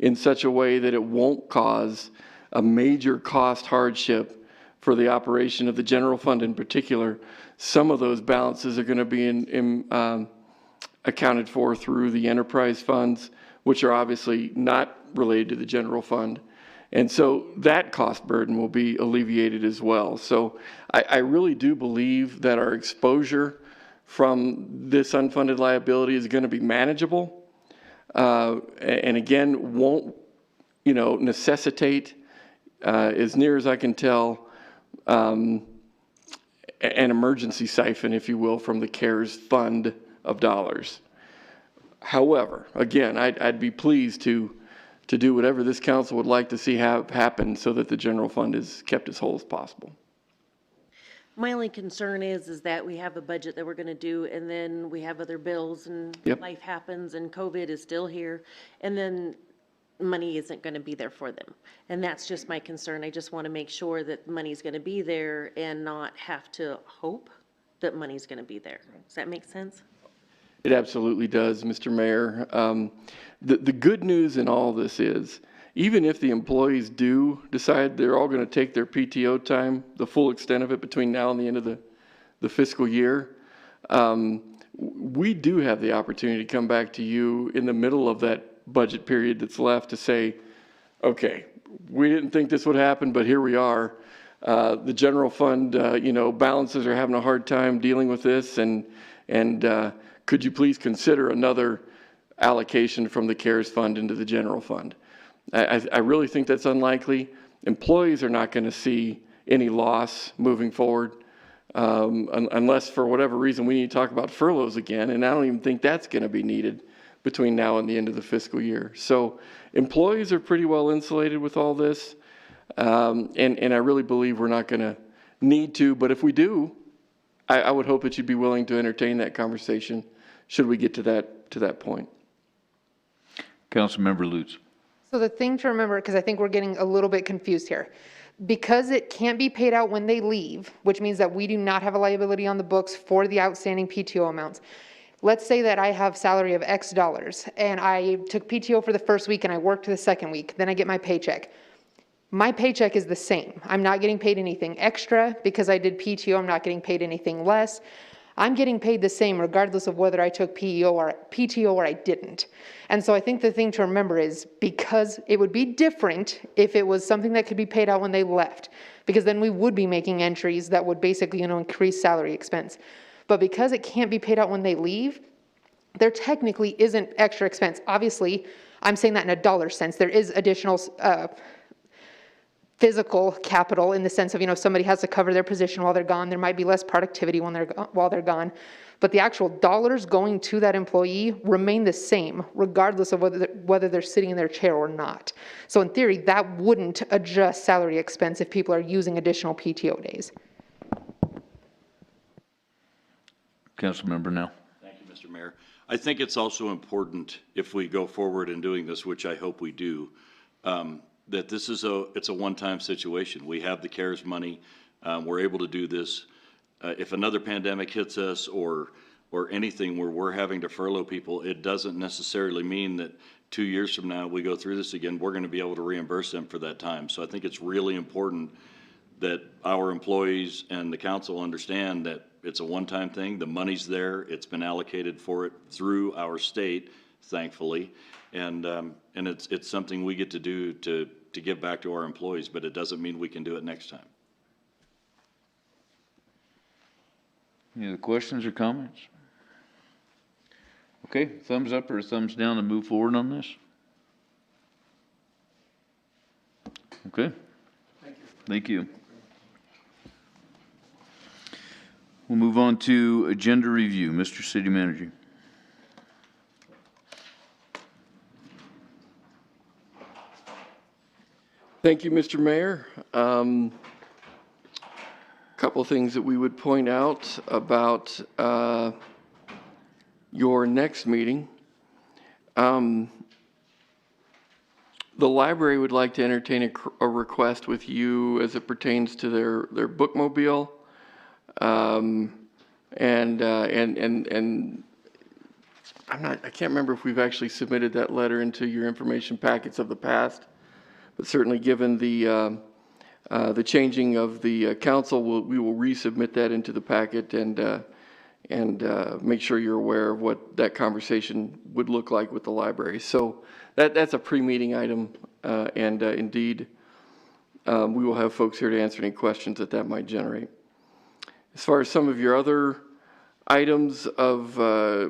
in such a way that it won't cause a major cost hardship for the operation of the general fund in particular. Some of those balances are going to be accounted for through the enterprise funds, which are obviously not related to the general fund. And so that cost burden will be alleviated as well. So I really do believe that our exposure from this unfunded liability is going to be manageable. And again, won't, necessitate, as near as I can tell, an emergency siphon, if you will, from the CARES fund of dollars. However, again, I'd be pleased to do whatever this council would like to see happen so that the general fund is kept as whole as possible. My only concern is that we have a budget that we're gonna do, and then we have other bills, and Yep. life happens, and COVID is still here, and then money isn't gonna be there for them. And that's just my concern. I just wanna make sure that money's gonna be there and not have to hope that money's gonna be there. Does that make sense? It absolutely does, Mr. Mayor. The good news in all this is, even if the employees do decide they're all going to take their PTO time, the full extent of it between now and the end of the fiscal year, we do have the opportunity to come back to you in the middle of that budget period that's left to say, okay, we didn't think this would happen, but here we are. The general fund, balances are having a hard time dealing with this, and could you please consider another allocation from the CARES fund into the general fund? I really think that's unlikely. Employees are not going to see any loss moving forward unless for whatever reason we need to talk about furloughs again, and I don't even think that's going to be needed between now and the end of the fiscal year. So employees are pretty well insulated with all this, and I really believe we're not going to need to, but if we do, I would hope that you'd be willing to entertain that conversation should we get to that point. Councilmember Lutz. So the thing to remember, because I think we're getting a little bit confused here, because it can't be paid out when they leave, which means that we do not have a liability on the books for the outstanding PTO amounts. Let's say that I have salary of X dollars and I took PTO for the first week and I worked the second week, then I get my paycheck. My paycheck is the same. I'm not getting paid anything extra because I did PTO. I'm not getting paid anything less. I'm getting paid the same regardless of whether I took PTO or I didn't. And so I think the thing to remember is, because it would be different if it was something that could be paid out when they left, because then we would be making entries that would basically, increase salary expense. But because it can't be paid out when they leave, there technically isn't extra expense. Obviously, I'm saying that in a dollar sense. There is additional physical capital in the sense of, somebody has to cover their position while they're gone. There might be less productivity while they're gone. But the actual dollars going to that employee remain the same, regardless of whether they're sitting in their chair or not. So in theory, that wouldn't adjust salary expense if people are using additional PTO days. Councilmember now. Thank you, Mr. Mayor. I think it's also important, if we go forward in doing this, which I hope we do, that this is it's a one-time situation. We have the CARES money. We're able to do this. If another pandemic hits us or or anything where we're having to furlough people, it doesn't necessarily mean that 2 years from now, we go through this again, we're gonna be able to reimburse them for that time. So I think it's really important that our employees and the council understand that it's a one-time thing, the money's there, it's been allocated for it through our state, thankfully, and it's something we get to do to give back to our employees, but it doesn't mean we can do it next time. Any other questions or comments? Okay, thumbs up or thumbs down to move forward on this? Okay. Thank you. Thank you. We'll move on to agenda review. Mr. City Manager. Thank you, Mr. Mayor. Couple of things that we would point out about your next meeting. The library would like to entertain a request with you as it pertains to their bookmobile. And I can't remember if we've actually submitted that letter into your information packets of the past, but certainly given the changing of the council, we will resubmit that into the packet and make sure you're aware of what that conversation would look like with the library. So that's a pre-meeting item, and indeed, we will have folks here to answer any questions that might generate. As far as some of your other items of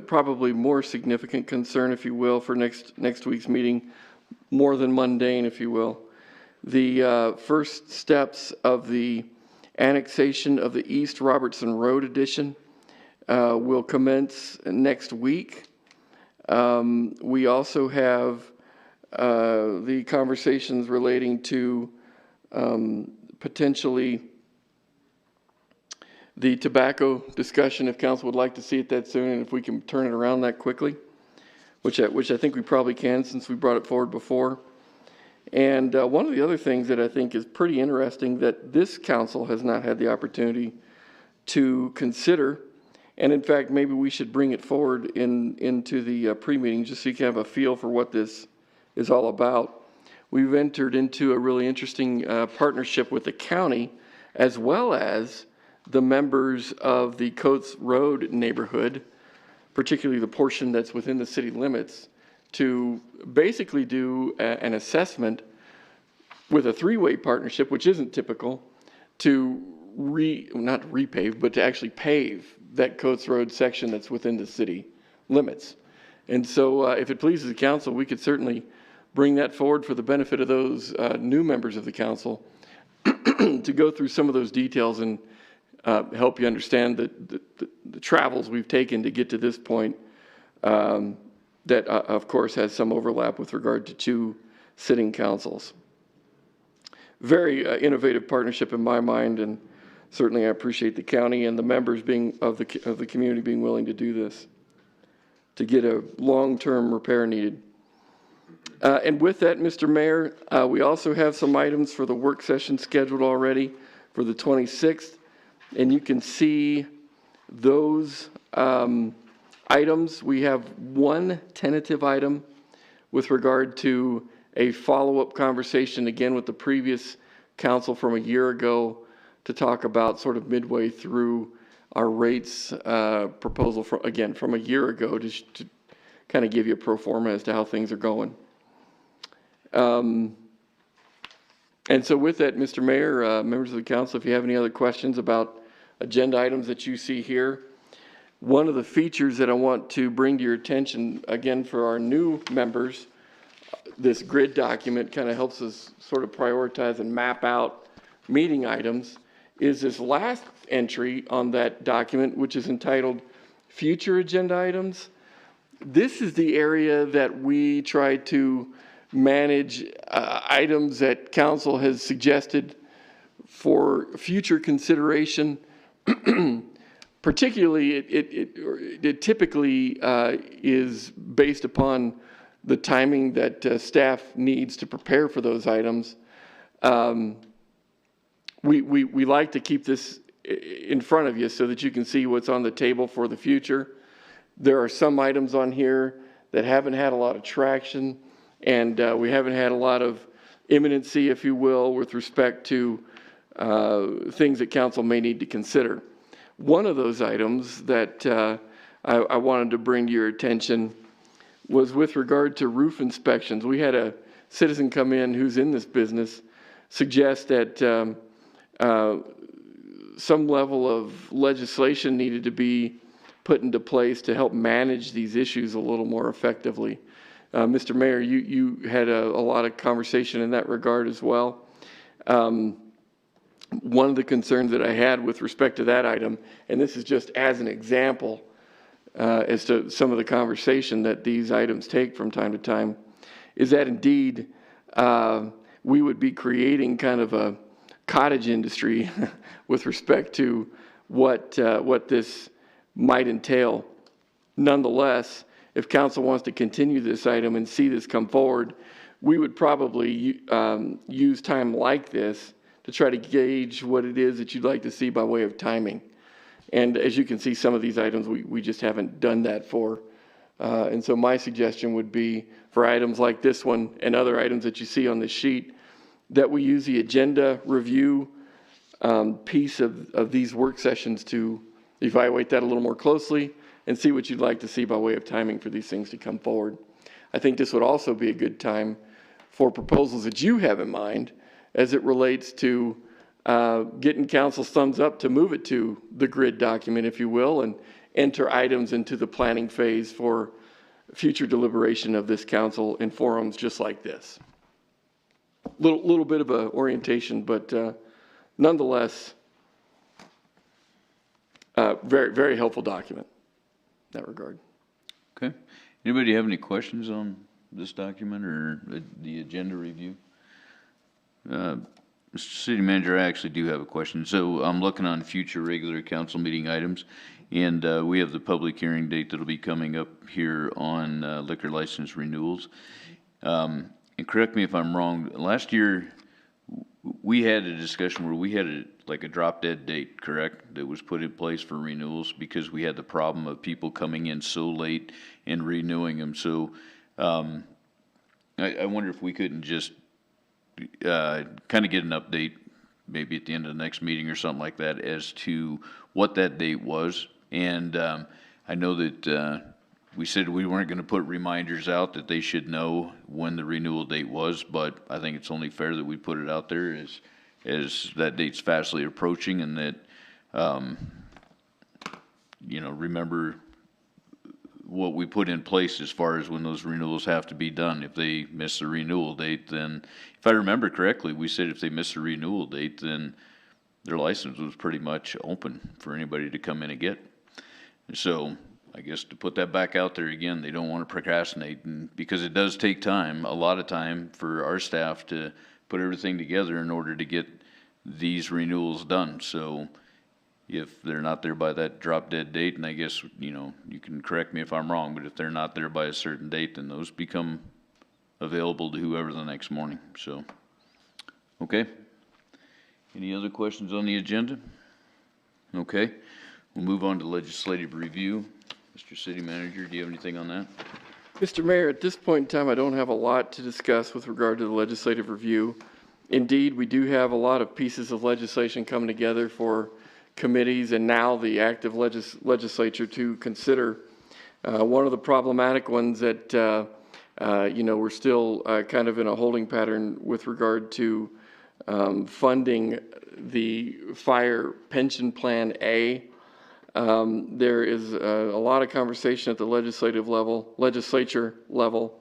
probably more significant concern, if you will, for next week's meeting, more than mundane, if you will, the first steps of the annexation of the East Robertson Road addition will commence next week. We also have the conversations relating to potentially the tobacco discussion, if council would like to see it that soon, and if we can turn it around that quickly, which I think we probably can since we brought it forward before. And one of the other things that I think is pretty interesting that this council has not had the opportunity to consider, and in fact, maybe we should bring it forward into the pre-meeting just so you can have a feel for what this is all about. We've entered into a really interesting partnership with the county as well as the members of the Coates Road neighborhood, particularly the portion that's within the city limits, to basically do an assessment with a three-way partnership, which isn't typical, to not repave, but to actually pave that Coates Road section that's within the city limits. And so if it pleases the council, we could certainly bring that forward for the benefit of those new members of the council to go through some of those details and help you understand the travels we've taken to get to this point that, of course, has some overlap with regard to two sitting councils. Very innovative partnership in my mind, and certainly I appreciate the county and the members of the community being willing to do this to get a long-term repair needed. And with that, Mr. Mayor, we also have some items for the work session scheduled already for the 26th. And you can see those items. We have one tentative item with regard to a follow-up conversation, again, with the previous council from a year ago to talk about sort of midway through our rates proposal, from a year ago, just to kind of give you a pro forma as to how things are going. And so with that, Mr. Mayor, members of the council, if you have any other questions about agenda items that you see here, one of the features that I want to bring to your attention, again, for our new members, this grid document kind of helps us sort of prioritize and map out meeting items, is this last entry on that document, which is entitled Future Agenda Items. This is the area that we try to manage items that council has suggested for future consideration. Particularly, it typically is based upon the timing that staff needs to prepare for those items. We like to keep this in front of you so that you can see what's on the table for the future. There are some items on here that haven't had a lot of traction, and we haven't had a lot of imminency, if you will, with respect to things that council may need to consider. One of those items that I wanted to bring to your attention was with regard to roof inspections. We had a citizen come in who's in this business, suggest that some level of legislation needed to be put into place to help manage these issues a little more effectively. Mr. Mayor, you had a lot of conversation in that regard as well. One of the concerns that I had with respect to that item, and this is just as an example as to some of the conversation that these items take from time to time, is that indeed we would be creating kind of a cottage industry with respect to what this might entail. Nonetheless, if council wants to continue this item and see this come forward, we would probably use time like this to try to gauge what it is that you'd like to see by way of timing. And as you can see, some of these items we just haven't done that for. And so my suggestion would be for items like this one and other items that you see on this sheet, that we use the agenda review piece of these work sessions to evaluate that a little more closely and see what you'd like to see by way of timing for these things to come forward. I think this would also be a good time for proposals that you have in mind as it relates to getting council's thumbs up to move it to the grid document, if you will, and enter items into the planning phase for future deliberation of this council in forums just like this. Little bit of a orientation, but nonetheless, very, very helpful document in that regard. Okay. Anybody have any questions on this document or the agenda review? Mr. City Manager, I actually do have a question. So I'm looking on future regular council meeting items, and we have the public hearing date that'll be coming up here on liquor license renewals. And correct me if I'm wrong, last year we had a discussion where we had like a drop dead date, correct? That was put in place for renewals because we had the problem of people coming in so late and renewing them. So I wonder if we couldn't just kind of get an update maybe at the end of the next meeting or something like that as to what that date was. And I know that we said we weren't going to put reminders out that they should know when the renewal date was, but I think it's only fair that we put it out there as that date's fastly approaching, and that you know, remember what we put in place as far as when those renewals have to be done. If they miss the renewal date, then if I remember correctly, we said if they miss the renewal date, then their license was pretty much open for anybody to come in and get. So I guess to put that back out there again, they don't want to procrastinate, and because it does take time, a lot of time for our staff to put everything together in order to get these renewals done. So if they're not there by that drop dead date, and I guess, you know, you can correct me if I'm wrong, but if they're not there by a certain date, then those become available to whoever the next morning. So, okay. Any other questions on the agenda? Okay. We'll move on to legislative review. Mr. City Manager, do you have anything on that? Mr. Mayor, at this point in time, I don't have a lot to discuss with regard to the legislative review. Indeed, we do have a lot of pieces of legislation coming together for committees and now the active legislature to consider. One of the problematic ones that, you know, we're still kind of in a holding pattern with regard to funding the fire pension plan A. There is a lot of conversation at the legislature level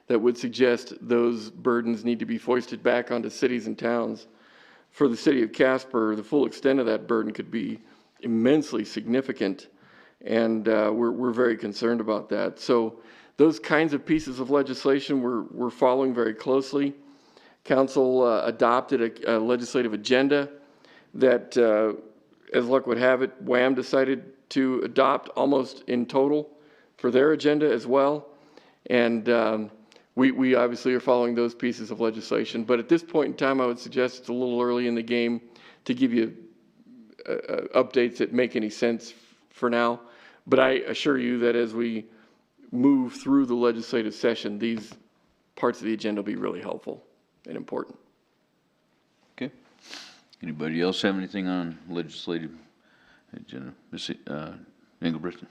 that would suggest those burdens need to be foisted back onto cities and towns. For the city of Casper, the full extent of that burden could be immensely significant, and we're very concerned about that. So those kinds of pieces of legislation we're following very closely. Council adopted a legislative agenda that, as luck would have it, WHAM decided to adopt almost in total for their agenda as well. And we obviously are following those pieces of legislation. But at this point in time, I would suggest it's a little early in the game to give you updates that make any sense for now. But I assure you that as we move through the legislative session, these parts of the agenda will be really helpful and important. Okay. Anybody else have anything on legislative agenda? Ms. Engelbrecht?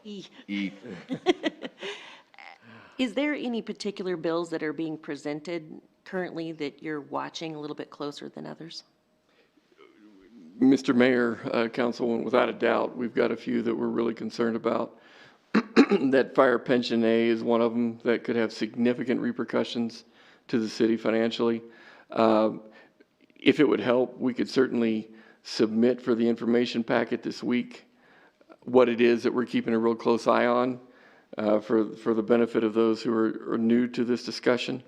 E. Is there any particular bills that are being presented currently that you're watching a little bit closer than others? Mr. Mayor, Councilwoman, without a doubt, we've got a few that we're really concerned about. That fire pension A is one of them that could have significant repercussions to the city financially. If it would help, we could certainly submit for the information packet this week what it is that we're keeping a real close eye on for the benefit of those who are new to this discussion.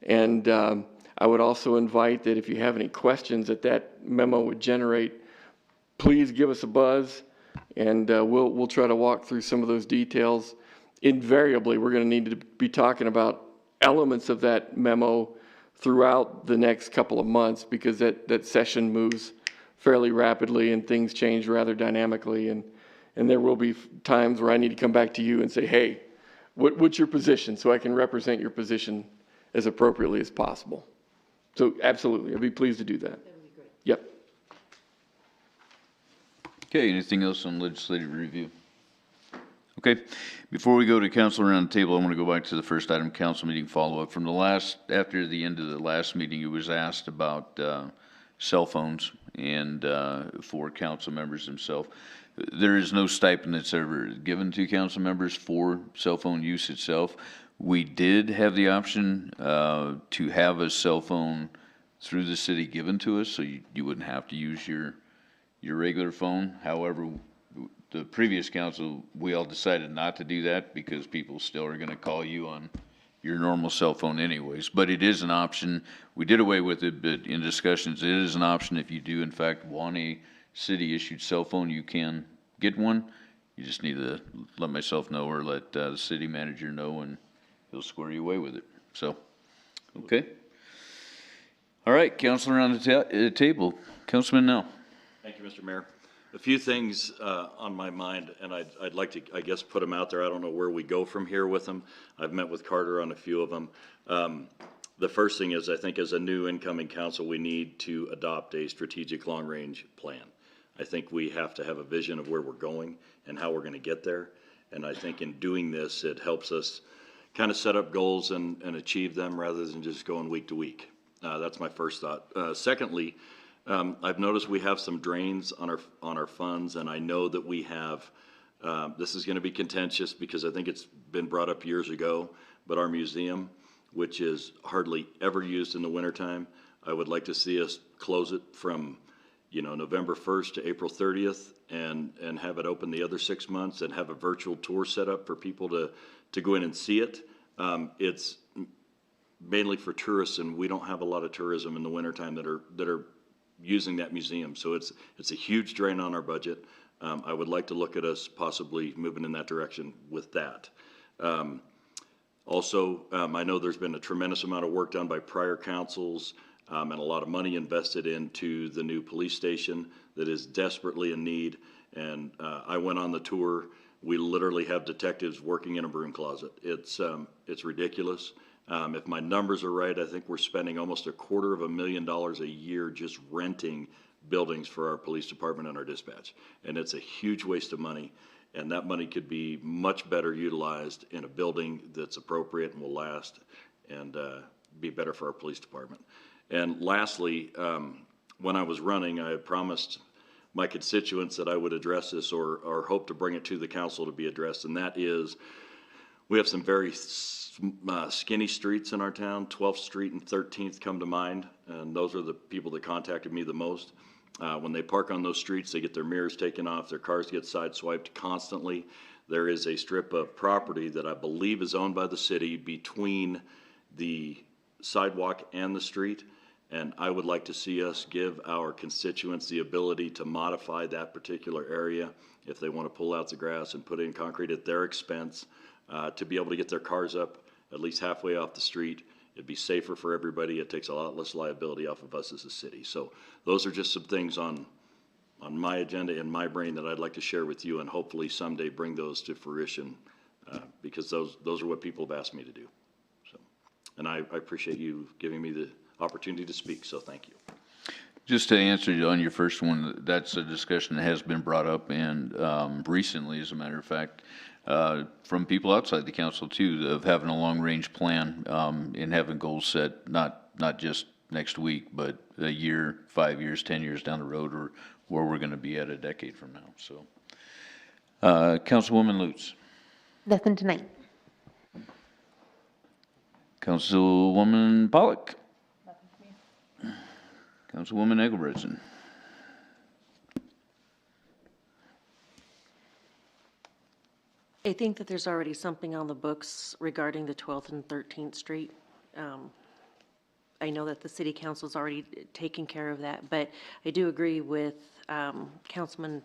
And I would also invite that if you have any questions that memo would generate, please give us a buzz, and we'll try to walk through some of those details. Invariably, we're going to need to be talking about elements of that memo throughout the next couple of months, because that session moves fairly rapidly and things change rather dynamically. And there will be times where I need to come back to you and say, hey, what's your position, so I can represent your position as appropriately as possible. So absolutely, I'd be pleased to do that. That would be great. Yep. Okay, anything else on legislative review? Okay, before we go to council around the table, I want to go back to the first item, council meeting follow-up. From the last, after the end of the last meeting, it was asked about cell phones and for council members themselves. There is no stipend that's ever given to council members for cell phone use itself. We did have the option to have a cell phone through the city given to us, so you wouldn't have to use your regular phone. However, the previous council, we all decided not to do that because people still are going to call you on your normal cell phone anyways. But it is an option. We did away with it, but in discussions, it is an option. If you do, in fact, want a city-issued cell phone, you can get one. You just need to let myself know or let the city manager know, and he'll square you away with it. So, okay. All right, councilor around the table. Councilman Nell. Thank you, Mr. Mayor. A few things on my mind, and I'd like to, I guess, put them out there. I don't know where we go from here with them. I've met with Carter on a few of them. The first thing is, I think as a new incoming council, we need to adopt a strategic long-range plan. I think we have to have a vision of where we're going and how we're going to get there. And I think in doing this, it helps us kind of set up goals and achieve them rather than just going week to week. That's my first thought. Secondly, I've noticed we have some drains on our funds, and I know that we have, this is going to be contentious because I think it's been brought up years ago, but our museum, which is hardly ever used in the wintertime, I would like to see us close it from, November 1st to April 30th and have it open the other 6 months and have a virtual tour set up for people to go in and see it. It's mainly for tourists, and we don't have a lot of tourism in the wintertime that are using that museum. So it's a huge drain on our budget. I would like to look at us possibly moving in that direction with that. Also, I know there's been a tremendous amount of work done by prior councils and a lot of money invested into the new police station that is desperately in need. And I went on the tour. We literally have detectives working in a broom closet. It's ridiculous. If my numbers are right, I think we're spending almost $250,000 a year just renting buildings for our police department and our dispatch. And it's a huge waste of money. And that money could be much better utilized in a building that's appropriate and will last and be better for our police department. And lastly, when I was running, I had promised my constituents that I would address this or hope to bring it to the council to be addressed. And that is, we have some very skinny streets in our town. 12th Street and 13th come to mind, and those are the people that contacted me the most. When they park on those streets, they get their mirrors taken off, their cars get sideswiped constantly. There is a strip of property that I believe is owned by the city between the sidewalk and the street, and I would like to see us give our constituents the ability to modify that particular area if they want to pull out the grass and put in concrete at their expense, to be able to get their cars up at least halfway off the street. It'd be safer for everybody. It takes a lot less liability off of us as a city. So those are just some things on my agenda in my brain that I'd like to share with you and hopefully someday bring those to fruition, because those are what people have asked me to do. So, and I appreciate you giving me the opportunity to speak, so thank you. Just to answer you on your first one, that's a discussion that has been brought up and recently, as a matter of fact, from people outside the council too, of having a long-range plan and having goals set, not just next week, but a year, 5 years, 10 years down the road, or where we're going to be at a decade from now. So, Councilwoman Lutz. Nothing tonight. Councilwoman Pollock. Councilwoman Engelbrechtson. I think that there's already something on the books regarding the 12th and 13th Street. I know that the city council's already taken care of that, but I do agree with Councilman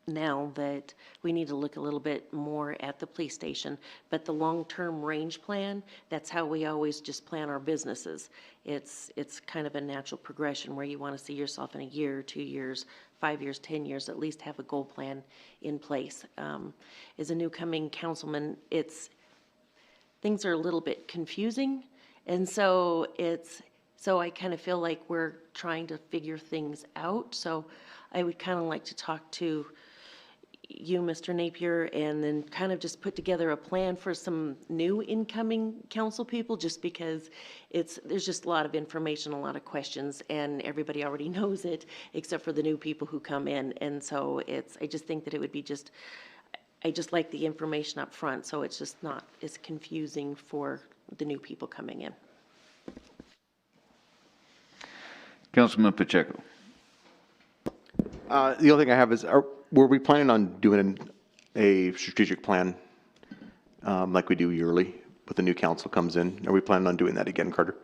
Nell that we need to look a little bit more at the police station. But the long-term range plan, that's how we always just plan our businesses. It's kind of a natural progression where you want to see yourself in a year, 2 years, 5 years, 10 years, at least have a goal plan in place. As a new coming councilman, things are a little bit confusing. And so I kind of feel like we're trying to figure things out. So I would kind of like to talk to you, Mr. Napier, and then kind of just put together a plan for some new incoming council people, just because there's just a lot of information, a lot of questions, and everybody already knows it, except for the new people who come in. And so I just think that it would be I just like the information up front, so it's just not as confusing for the new people coming in. Councilman Pacheco. The only thing I have is, were we planning on doing a strategic plan like we do yearly when the new council comes in? Are we planning on doing that again, Carter?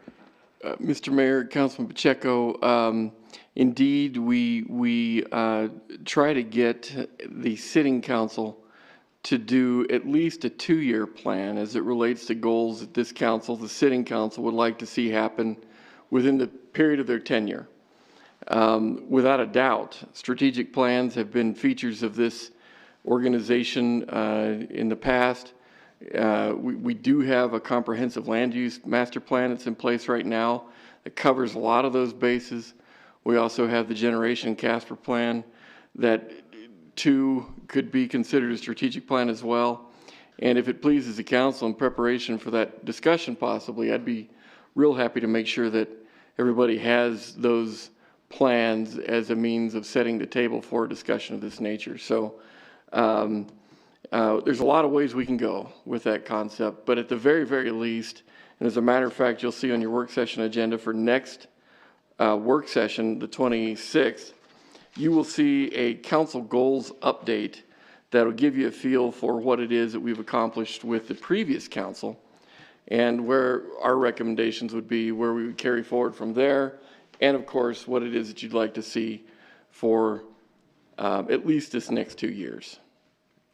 Mr. Mayor, Councilman Pacheco, indeed, we try to get the sitting council to do at least a 2-year plan as it relates to goals that this council, the sitting council, would like to see happen within the period of their tenure. Without a doubt, strategic plans have been features of this organization in the past. We do have a comprehensive land use master plan that's in place right now that covers a lot of those bases. We also have the Generation Casper plan that too could be considered a strategic plan as well. And if it pleases the council, in preparation for that discussion possibly, I'd be real happy to make sure that everybody has those plans as a means of setting the table for a discussion of this nature. So there's a lot of ways we can go with that concept, but at the very, very least, and as a matter of fact, you'll see on your work session agenda for next work session, the 26th, you will see a council goals update that'll give you a feel for what it is that we've accomplished with the previous council and where our recommendations would be, where we would carry forward from there, and of course, what it is that you'd like to see for at least this next 2 years.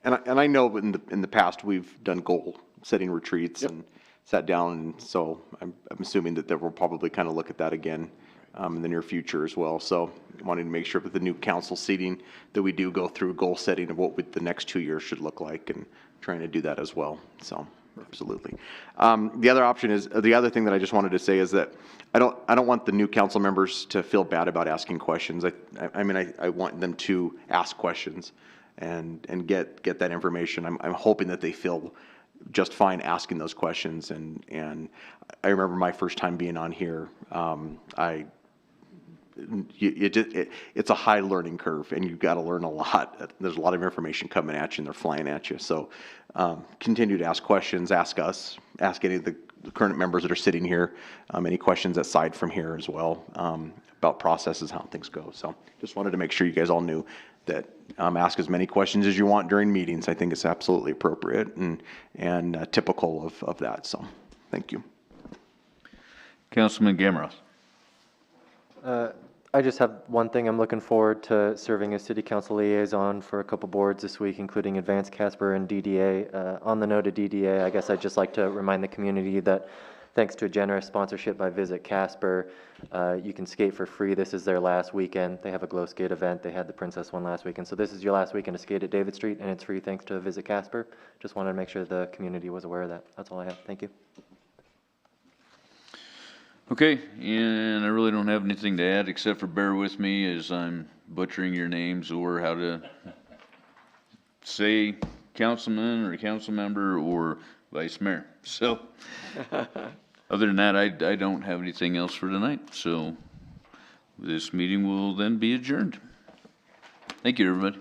And I know in the past we've done goal setting retreats and sat down, and so I'm assuming that we'll probably kind of look at that again in the near future as well. So wanting to make sure with the new council seating that we do go through goal setting of what the next 2 years should look like, and trying to do that as well. So absolutely. The other option is, the other thing that I just wanted to say is that I don't want the new council members to feel bad about asking questions. I mean, I want them to ask questions and get that information. I'm hoping that they feel just fine asking those questions. And I remember my first time being on here, it's a high learning curve, and you've got to learn a lot. There's a lot of information coming at you, and they're flying at you. So continue to ask questions, ask us, ask any of the current members that are sitting here, any questions aside from here as well, about processes, how things go. So just wanted to make sure you guys all knew that ask as many questions as you want during meetings. I think it's absolutely appropriate and typical of that. So thank you. Councilman Gamros. I just have one thing. I'm looking forward to serving as city council liaison for a couple boards this week, including Advanced Casper and DDA. On the note of DDA, I guess I'd just like to remind the community that thanks to a generous sponsorship by Visit Casper, you can skate for free. This is their last weekend. They have a glow skate event. They had the Princess one last weekend. So this is your last weekend to skate at David Street, and it's free thanks to Visit Casper. Just wanted to make sure the community was aware of that. That's all I have. Thank you. Okay, and I really don't have anything to add, except for bear with me as I'm butchering your names or how to say councilman or council member or vice mayor. So, other than that, I don't have anything else for tonight. So, this meeting will then be adjourned. Thank you, everybody.